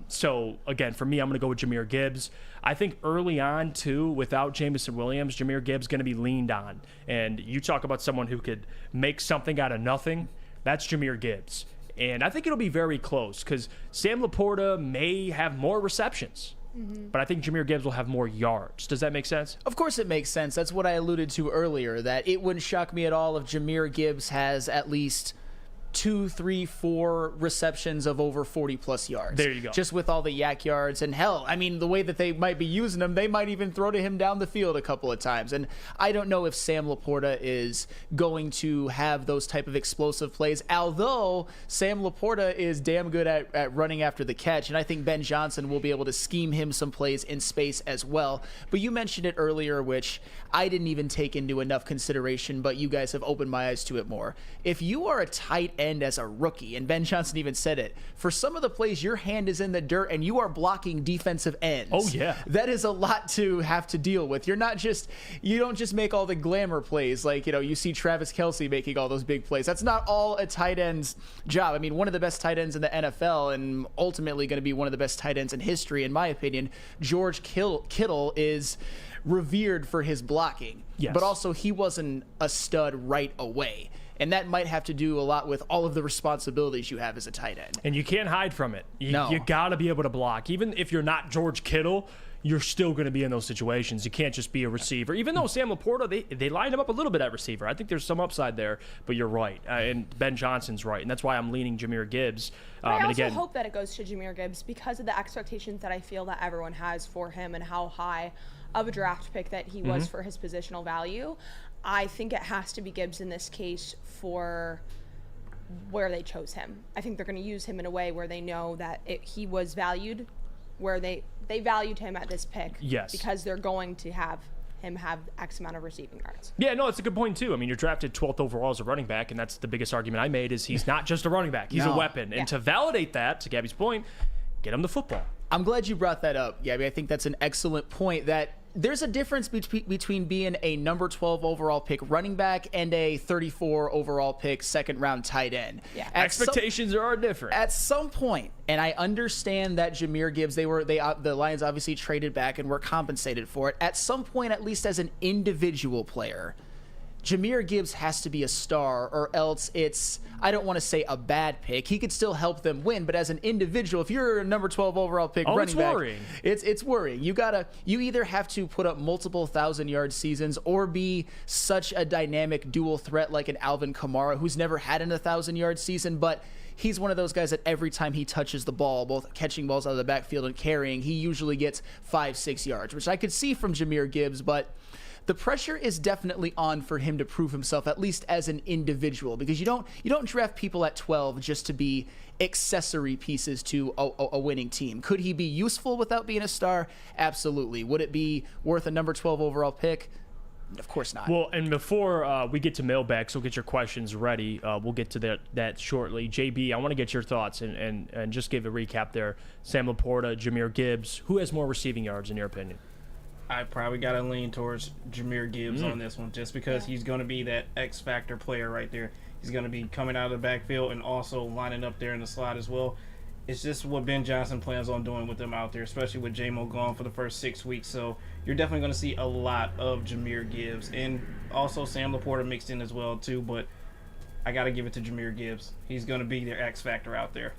So, again, for me, I'm going to go with Jahmyr Gibbs. I think early on, too, without Jameson Williams, Jahmyr Gibbs is going to be leaned on. And you talk about someone who could make something out of nothing, that's Jahmyr Gibbs. And I think it'll be very close because Sam Laporta may have more receptions. But I think Jahmyr Gibbs will have more yards. Does that make sense? Of course it makes sense. That's what I alluded to earlier, that it wouldn't shock me at all if Jahmyr Gibbs has at least 2, 3, 4 receptions of over 40-plus yards. There you go. Just with all the yak yards. And hell, I mean, the way that they might be using him, they might even throw to him down the field a couple of times. And I don't know if Sam Laporta is going to have those type of explosive plays, although Sam Laporta is damn good at running after the catch. And I think Ben Johnson will be able to scheme him some plays in space as well. But you mentioned it earlier, which I didn't even take into enough consideration, but you guys have opened my eyes to it more. If you are a tight end as a rookie, and Ben Johnson even said it, for some of the plays your hand is in the dirt and you are blocking defensive ends. Oh yeah, that is a lot to have to deal with. You don't just make all the glamour plays like you see Travis Kelce making all those big plays. That's not all a tight end's job. I mean, one of the best tight ends in the NFL and ultimately going to be one of the best tight ends in history, in my opinion, George Kittle is revered for his blocking. Yes. But also he wasn't a stud right away. And that might have to do a lot with all of the responsibilities you have as a tight end. And you can't hide from it. You got to be able to block. Even if you're not George Kittle, you're still going to be in those situations. You can't just be a receiver. Even though Sam Laporta, they lined him up a little bit at receiver. I think there's some upside there, but you're right. And Ben Johnson's right, and that's why I'm leaning Jahmyr Gibbs. I also hope that it goes to Jahmyr Gibbs because of the expectations that I feel that everyone has for him and how high of a draft pick that he was for his positional value. I think it has to be Gibbs in this case for where they chose him. I think they're going to use him in a way where they know that he was valued, where they valued him at this pick. Yes. Because they're going to have him have X amount of receiving yards. Yeah, no, it's a good point, too. I mean, you're drafted 12th overall as a running back, and that's the biggest argument I made is he's not just a running back. He's a weapon. And to validate that, to Gabby's point, get him the football. I'm glad you brought that up, Gabby. I think that's an excellent point that there's a difference between being a number 12 overall pick running back and a 34 overall pick second-round tight end. Yeah. Expectations are different. At some point, and I understand that Jahmyr Gibbs, the Lions obviously traded back and were compensated for it. At some point, at least as an individual player, Jahmyr Gibbs has to be a star, or else it's, I don't want to say a bad pick. He could still help them win, but as an individual, if you're a number 12 overall pick running back, worrying. It's worrying. You either have to put up multiple 1,000-yard seasons or be such a dynamic dual threat like an Alvin Kamara, who's never had an 1,000-yard season, but he's one of those guys that every time he touches the ball, both catching balls out of the backfield and carrying, he usually gets 5-6 yards, which I could see from Jahmyr Gibbs, but the pressure is definitely on for him to prove himself, at least as an individual, because you don't draft people at 12 just to be accessory pieces to a winning team. Could he be useful without being a star? Absolutely. Would it be worth a number 12 overall pick? Of course not. Well, and before we get to mailbag, so get your questions ready. We'll get to that shortly. JB, I want to get your thoughts and just give a recap there. Sam Laporta, Jahmyr Gibbs. Who has more receiving yards in your opinion? I probably got to lean towards Jahmyr Gibbs on this one, just because he's going to be that X-factor player right there. He's going to be coming out of the backfield and also lining up there in the slot as well. It's just what Ben Johnson plans on doing with them out there, especially with J-Mo gone for the first 6 weeks. So you're definitely going to see a lot of Jahmyr Gibbs, and also Sam Laporta mixed in as well too, but I got to give it to Jahmyr Gibbs. He's going to be their X-factor out there.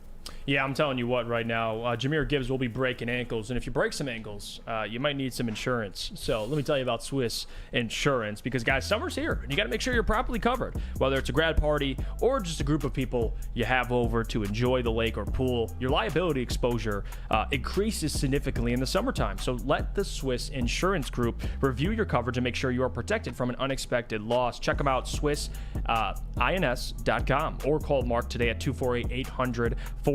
Yeah, I'm telling you what right now, Jahmyr Gibbs will be breaking ankles, and if you break some ankles, you might need some insurance. So let me tell you about Swiss Insurance, because guys, summer's here, and you got to make sure you're properly covered, whether it's a grad party or just a group of people you have over to enjoy the lake or pool. Your liability exposure increases significantly in the summertime, so let the Swiss Insurance Group review your coverage and make sure you are protected from an unexpected loss. Check them out, SwissINS.com, or call Mark today at 248-800-4177.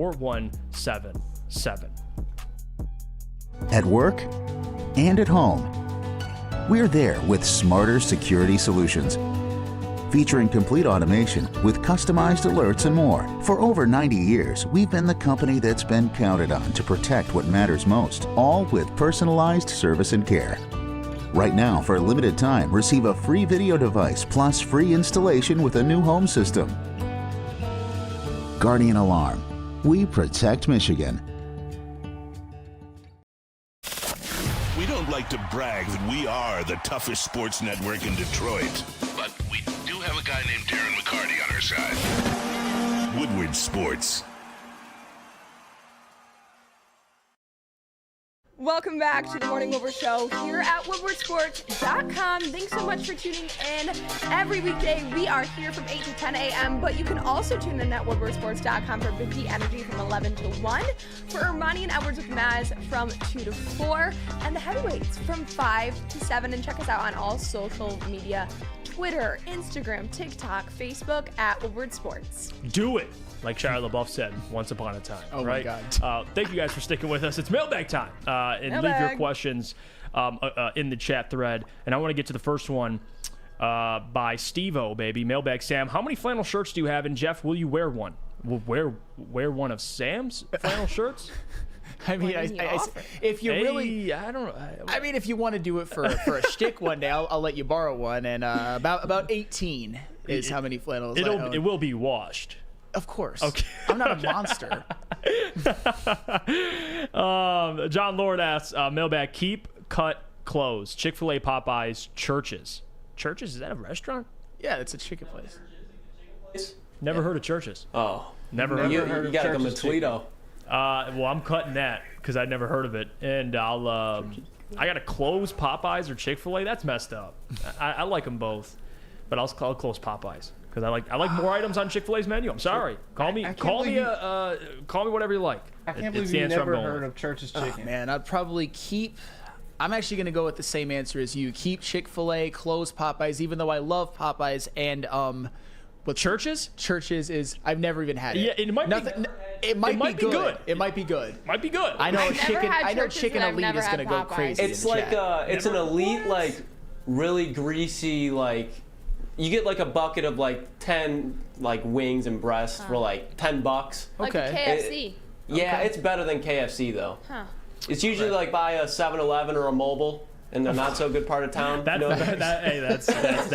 At work and at home, we're there with smarter security solutions, featuring complete automation with customized alerts and more. For over 90 years, we've been the company that's been counted on to protect what matters most, all with personalized service and care. Right now, for a limited time, receive a free video device plus free installation with a new home system. Guardian Alarm. We protect Michigan. We don't like to brag that we are the toughest sports network in Detroit, but we do have a guy named Darren McCarty on our side. Woodward Sports. Welcome back to the Morning Woodward Show here at WoodwardSports.com. Thanks so much for tuning in. Every weekday, we are here from 8 to 10 a.m., but you can also tune in at WoodwardSports.com for Big D Energy from 11 to 1, for Ermanni and Edwards with Maz from 2 to 4, and the heavyweights from 5 to 7. And check us out on all social media, Twitter, Instagram, TikTok, Facebook at Woodward Sports. Do it! Like Shia LaBeouf said once upon a time. Oh, right? my God. Thank you guys for sticking with us. It's mailbag time. And leave your questions in the chat thread. And I want to get to the first one by Steve-O, baby. Mailbag Sam. How many flannel shirts do you have? And Jeff, will you wear one? Will wear one of Sam's flannel shirts? I mean, if you really, I don't know. I mean, if you want to do it for a shtick one day, I'll let you borrow one. And about 18 is how many flannels I own. It will be washed. Of course. Okay. I'm not a monster. John Lord asks, mailbag, keep, cut, close. Chick-fil-A, Popeyes, Churches. Churches? Is that a restaurant? Yeah, it's a chicken place. Never heard of Churches. Oh. Never heard of You got to come to Toledo. Well, I'm cutting that because I'd never heard of it. And I'll I got to close Popeyes or Chick-fil-A. That's messed up. I like them both, but I'll close Popeyes because I like more items on Chick-fil-A's menu. I'm sorry. Call me whatever you like. I can't believe you never heard of Church's Chicken. Oh, man, I'd probably keep. I'm actually going to go with the same answer as you. Keep Chick-fil-A, close Popeyes, even though I love Popeyes. And what Church's? Church's is I've never even had it. Yeah, it might be. It might be good. It might be good. Might be good. I know I've never chicken. had I know Church's, Chicken and I've Elite never is had going to go Popeyes. crazy. It's in the like chat. it's an elite, like really greasy, like you get like a bucket of like 10 like wings and breasts for like $10. Like a KFC. Yeah, it's better than KFC though. Huh. It's usually like by a 7-Eleven or a Mobile in the not so good part of town. That's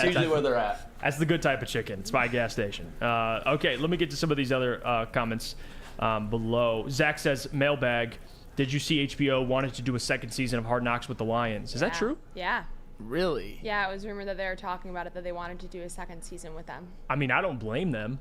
usually where they're at. That's the good type of chicken. It's by a gas station. Okay, let me get to some of these other comments below. Zach says, mailbag, did you see HBO wanted to do a second season of Hard Knocks with the Lions? Is that true? Yeah. Really? Yeah, it was rumored that they were talking about it, that they wanted to do a second season with them. I mean, I don't blame them.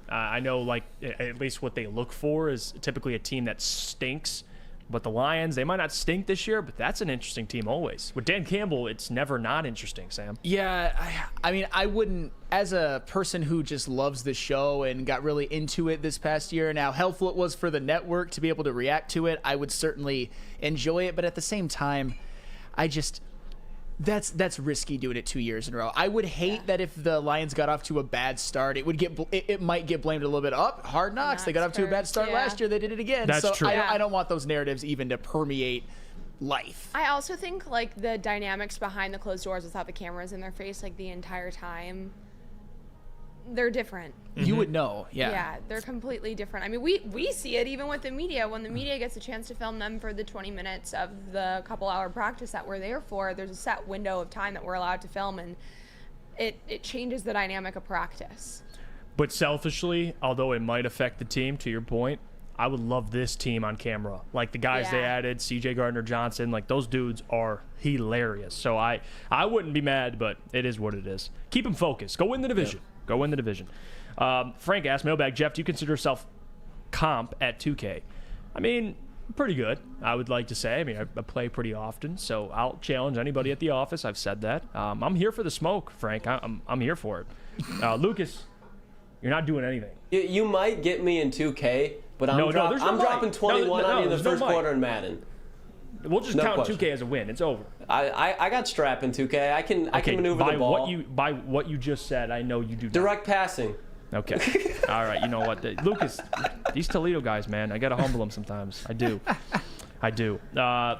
I know, like, at least what they look for is typically a team that stinks. But the Lions, they might not stink this year, but that's an interesting team always. With Dan Campbell, it's never not interesting, Sam. Yeah, I mean, I wouldn't, as a person who just loves the show and got really into it this past year, now helpful it was for the network to be able to react to it, I would certainly enjoy it. But at the same time, I just... That's risky doing it 2 years in a row. I would hate that if the Lions got off to a bad start, it might get blamed a little bit. Hard Knocks, they got off to a bad start last year. They did it again. That's true. I don't want those narratives even to permeate life. I also think like the dynamics behind the closed doors without the cameras in their face like the entire time, they're different. You would know, yeah. Yeah, they're completely different. I mean, we see it even with the media. When the media gets a chance to film them for the 20 minutes of the couple-hour practice that we're there for, there's a set window of time that we're allowed to film, and it changes the dynamic of practice. But selfishly, although it might affect the team, to your point, I would love this team on camera. Like the guys they added, CJ Gardner-Johnson, like those dudes are hilarious. So I wouldn't be mad, but it is what it is. Keep them focused. Go win the division. Yeah. Go win the division. Frank asked, mailbag, Jeff, do you consider yourself comp at 2K? I mean, pretty good, I would like to say. I mean, I play pretty often, so I'll challenge anybody at the office. I've said that. I'm here for the smoke, Frank. I'm here for it. Lucas, you're not doing anything. You might get me in 2K, but I'm dropping 21 on you in the first quarter in Madden. We'll just count 2K as a win. It's over. I got strap in 2K. I can maneuver the ball. By what you just said, I know you do. Direct passing. Okay. All right. You know what, Lucas? These Toledo guys, man. I gotta humble them sometimes. I do.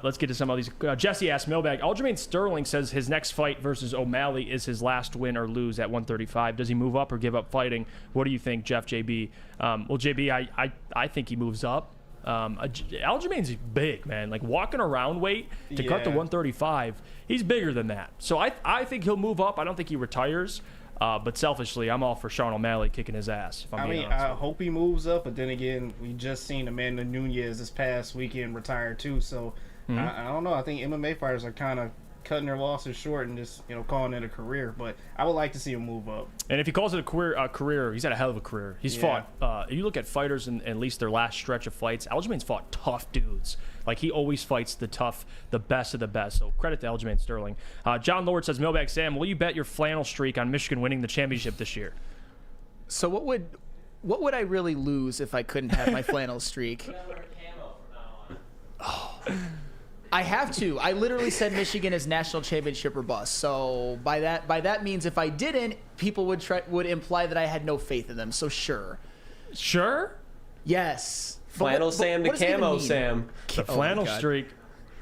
Let's get to some of these. Jesse asked, mailbag, Aljamain Sterling says his next fight versus O'Malley is his last win or lose at 135. Does he move up or give up fighting? What do you think, Jeff, JB? Well, JB, I think he moves up. Aljamain's big, man. Like walking around weight to cut to 135, he's bigger than that. So I think he'll move up. I don't think he retires. But selfishly, I'm all for Sean O'Malley kicking his ass. If I'm being honest. I hope he moves up, but then again, we just seen Amanda Nunes this past weekend retire too. So I don't know. I think MMA fighters are kind of cutting their losses short and just calling it a career. But I would like to see him move up. And if he calls it a career, he's had a hell of a career. He's fought. If you look at fighters in at least their last stretch of fights, Aljamain's fought tough dudes. Like he always fights the tough, the best of the best. So credit to Aljamain Sterling. John Lord says, mailbag Sam, will you bet your flannel streak on Michigan winning the championship this year? So what would I really lose if I couldn't have my flannel streak? I have to. I literally said Michigan is national championship or bust. So by that means if I didn't, people would imply that I had no faith in them. So sure. Sure? Yes. Flannel Sam to camo Sam. The flannel streak.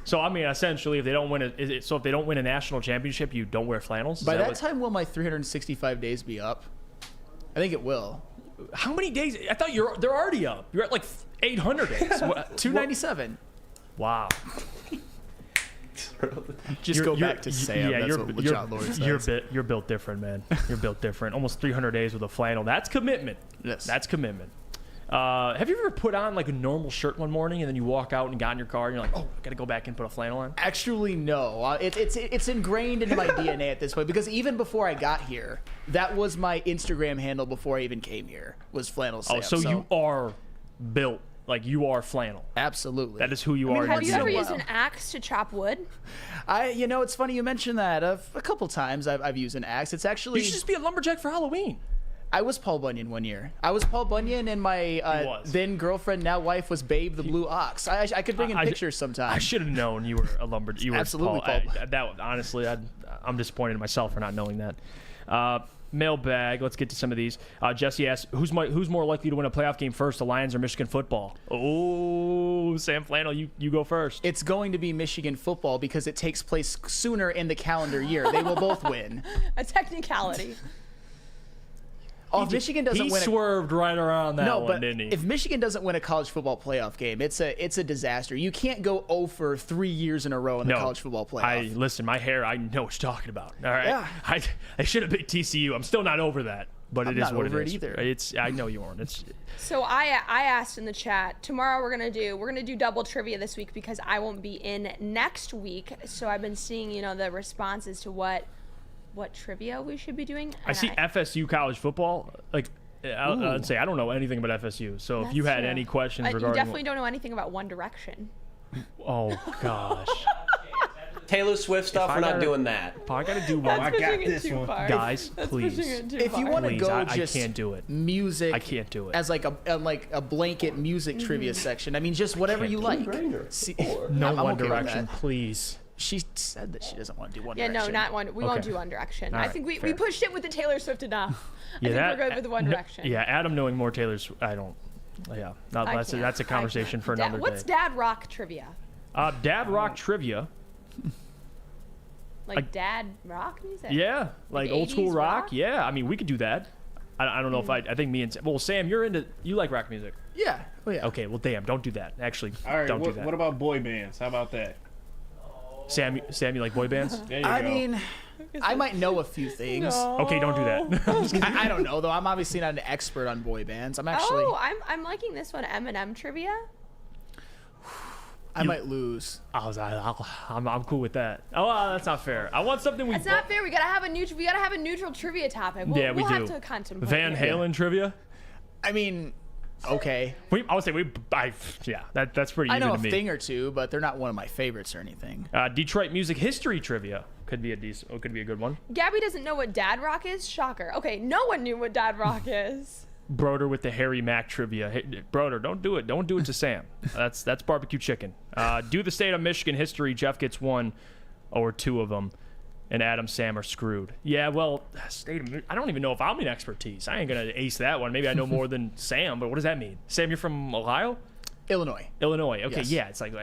So I mean, essentially, if they don't win a national championship, you don't wear flannels. By that time, will my 365 days be up? I think it will. How many days? I thought they're already up. You're at like 800 days. 297. Wow. Just go back to Sam. Yeah, that's what John Lord says. You're built different, man. You're built different. Almost 300 days with a flannel. That's commitment. Yes. That's commitment. Have you ever put on like a normal shirt one morning and then you walk out and got in your car and you're like, oh, I got to go back and put a flannel on? Actually, no. It's ingrained into my DNA at this point because even before I got here, that was my Instagram handle before I even came here, was Flannel Sam. Oh, so you are built Like, you are flannel. Absolutely. That is who you are. Have you ever used an axe to chop wood? It's funny you mentioned that. A couple times I've used an axe. It's actually... You should just be a lumberjack for Halloween. I was Paul Bunyan one year. I was Paul Bunyan, and my then girlfriend, now wife, was Babe the Blue Ox. I could bring in pictures sometime. I should have known you were a lumberjack. You were Absolutely, Paul. Honestly, I'm disappointed in myself for not knowing that. Mailbag. Let's get to some of these. Jesse asks, who's more likely to win a playoff game first, the Lions or Michigan football? Oh, Sam Flannel, you go first. It's going to be Michigan football because it takes place sooner in the calendar year. They will both win. A technicality. Oh, if Michigan doesn't win, he swerved right around that one, didn't he? If Michigan doesn't win a college football playoff game, it's a disaster. You can't go 0 for 3 years in a row in the college football playoff. Listen, my hair, I know what you're talking about. All right, Yeah. I should have picked TCU. I'm still not over that, but I'm it is not what over it is. it either. I know you aren't. So I asked in the chat, tomorrow we're gonna do double trivia this week because I won't be in next week. So I've been seeing the responses to what trivia we should be doing. I see FSU college football. Like, I'd say I don't know anything about FSU. So if you had any questions regarding, you definitely don't know anything about One Direction. Oh gosh. Taylor Swift stuff, we're not doing that. I gotta do one. I got this one. Guys, please. If you want to go I just can't do it. Music, I can't do it. As like a blanket music trivia section. I mean, just whatever you like. No One Direction, please. She said that she doesn't want to do One Yeah, Direction. no, not One. We won't do One Direction. All I right, think we fair. pushed it with the Taylor Swift enough. I think we're good with the One Direction. Yeah, Adam knowing more Taylor's. I don't. Yeah, that's a conversation for another day. What's Dad Rock trivia? Dad Rock trivia. Like Dad Rock music? Yeah, like old school 80s rock. Yeah, I mean we could do that. I don't know if I think me and Sam, you like rock music. Yeah. Oh yeah. Okay, well damn, don't do that. Actually, All right, don't do that. What about boy bands? How about that? Sam, you like boy bands? There you I go. mean, I might know a few things. Okay, don't do that. I don't know though. I'm obviously not an expert on boy bands. I'm actually. Oh, I'm liking this one. Eminem trivia. I might lose. I'm cool with that. Oh, that's not fair. I want something we. That's not fair. We gotta have a neutral trivia topic. We'll have to contemplate. Van Halen trivia. I mean, okay. I would say that's pretty. I know even to a me. thing or two, but they're not one of my favorites or anything. Detroit music history trivia could be a good one. Gabby doesn't know what Dad Rock is. Shocker. Okay, no one knew what Dad Rock is. Broder with the Harry Mack trivia. Hey, Broder, don't do it. Don't do it to Sam. That's barbecue chicken. Do the state of Michigan history. Jeff gets one or two of them, and Adam, Sam are screwed. Yeah, well, I don't even know if I'm an expertise. I ain't gonna ace that one. Maybe I know more than Sam, but what does that mean? Sam, you're from Ohio? Illinois. Okay, Yes. Yeah, it's like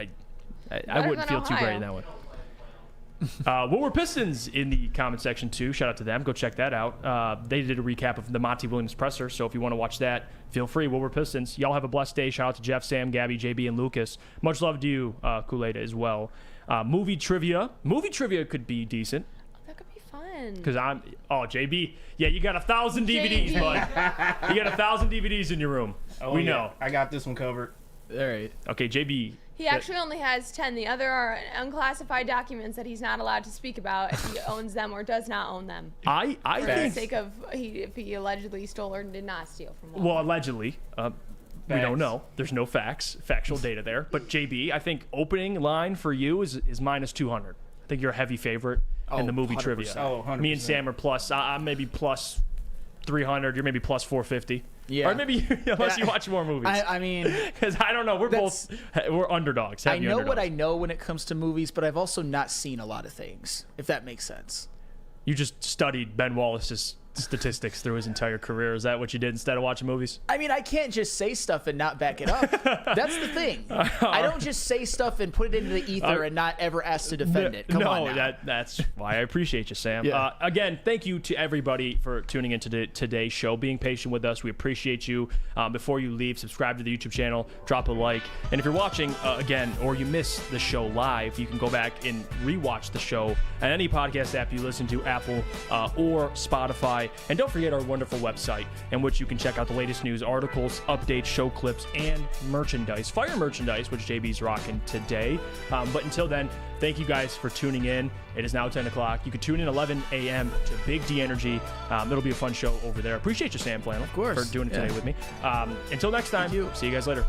I wouldn't feel too great in that one. Woodward Pistons in the comment section too. Shout out to them. Go check that out. They did a recap of the Monty Williams presser, so if you want to watch that, feel free. Woodward Pistons. Y'all have a blessed day. Shout out to Jeff, Sam, Gabby, JB, and Lucas. Much love to you, Kool-Aid, as well. Movie trivia. Movie trivia could be decent. That could be fun. Because JB. Yeah, you got 1,000 DVDs, JB. bud. You got 1,000 DVDs in your room. We know. I got this one covered. All right. Okay, JB. He actually only has 10. The other are unclassified documents that he's not allowed to speak about if he owns them or does not own them. I For the think. sake of if he allegedly stole or did not steal from one. Well, allegedly. We don't know. There's no factual data there. But JB, I think opening line for you is minus 200. I think you're a heavy favorite in the movie 100%. trivia. Oh, 100%. Me and Sam are plus. I'm maybe plus 300. You're maybe plus 450. Yeah. Or maybe unless you watch more movies. I mean, because I don't know. We're underdogs. I know what I know when it comes to movies, but I've also not seen a lot of things, if that makes sense. You just studied Ben Wallace's statistics through his entire career. Is that what you did instead of watching movies? I mean, I can't just say stuff and not back it up. That's the thing. I don't just say stuff and put it into the ether and not ever ask to defend it. Come on now. That's why I appreciate you, Sam. Yeah. Again, thank you to everybody for tuning into today's show, being patient with us. We appreciate you. Before you leave, subscribe to the YouTube channel, drop a like. And if you're watching again, or you miss the show live, you can go back and rewatch the show at any podcast app you listen to, Apple or Spotify. And don't forget our wonderful website, in which you can check out the latest news, articles, updates, show clips, and merchandise. Fire merchandise, which JB's rocking today. But until then, thank you guys for tuning in. It is now 10 o'clock. You can tune in 11 a.m. to Big D Energy. It'll be a fun show over there. Appreciate you, Sam Flannel, of course, for doing it today with me. Until next time, see you guys later.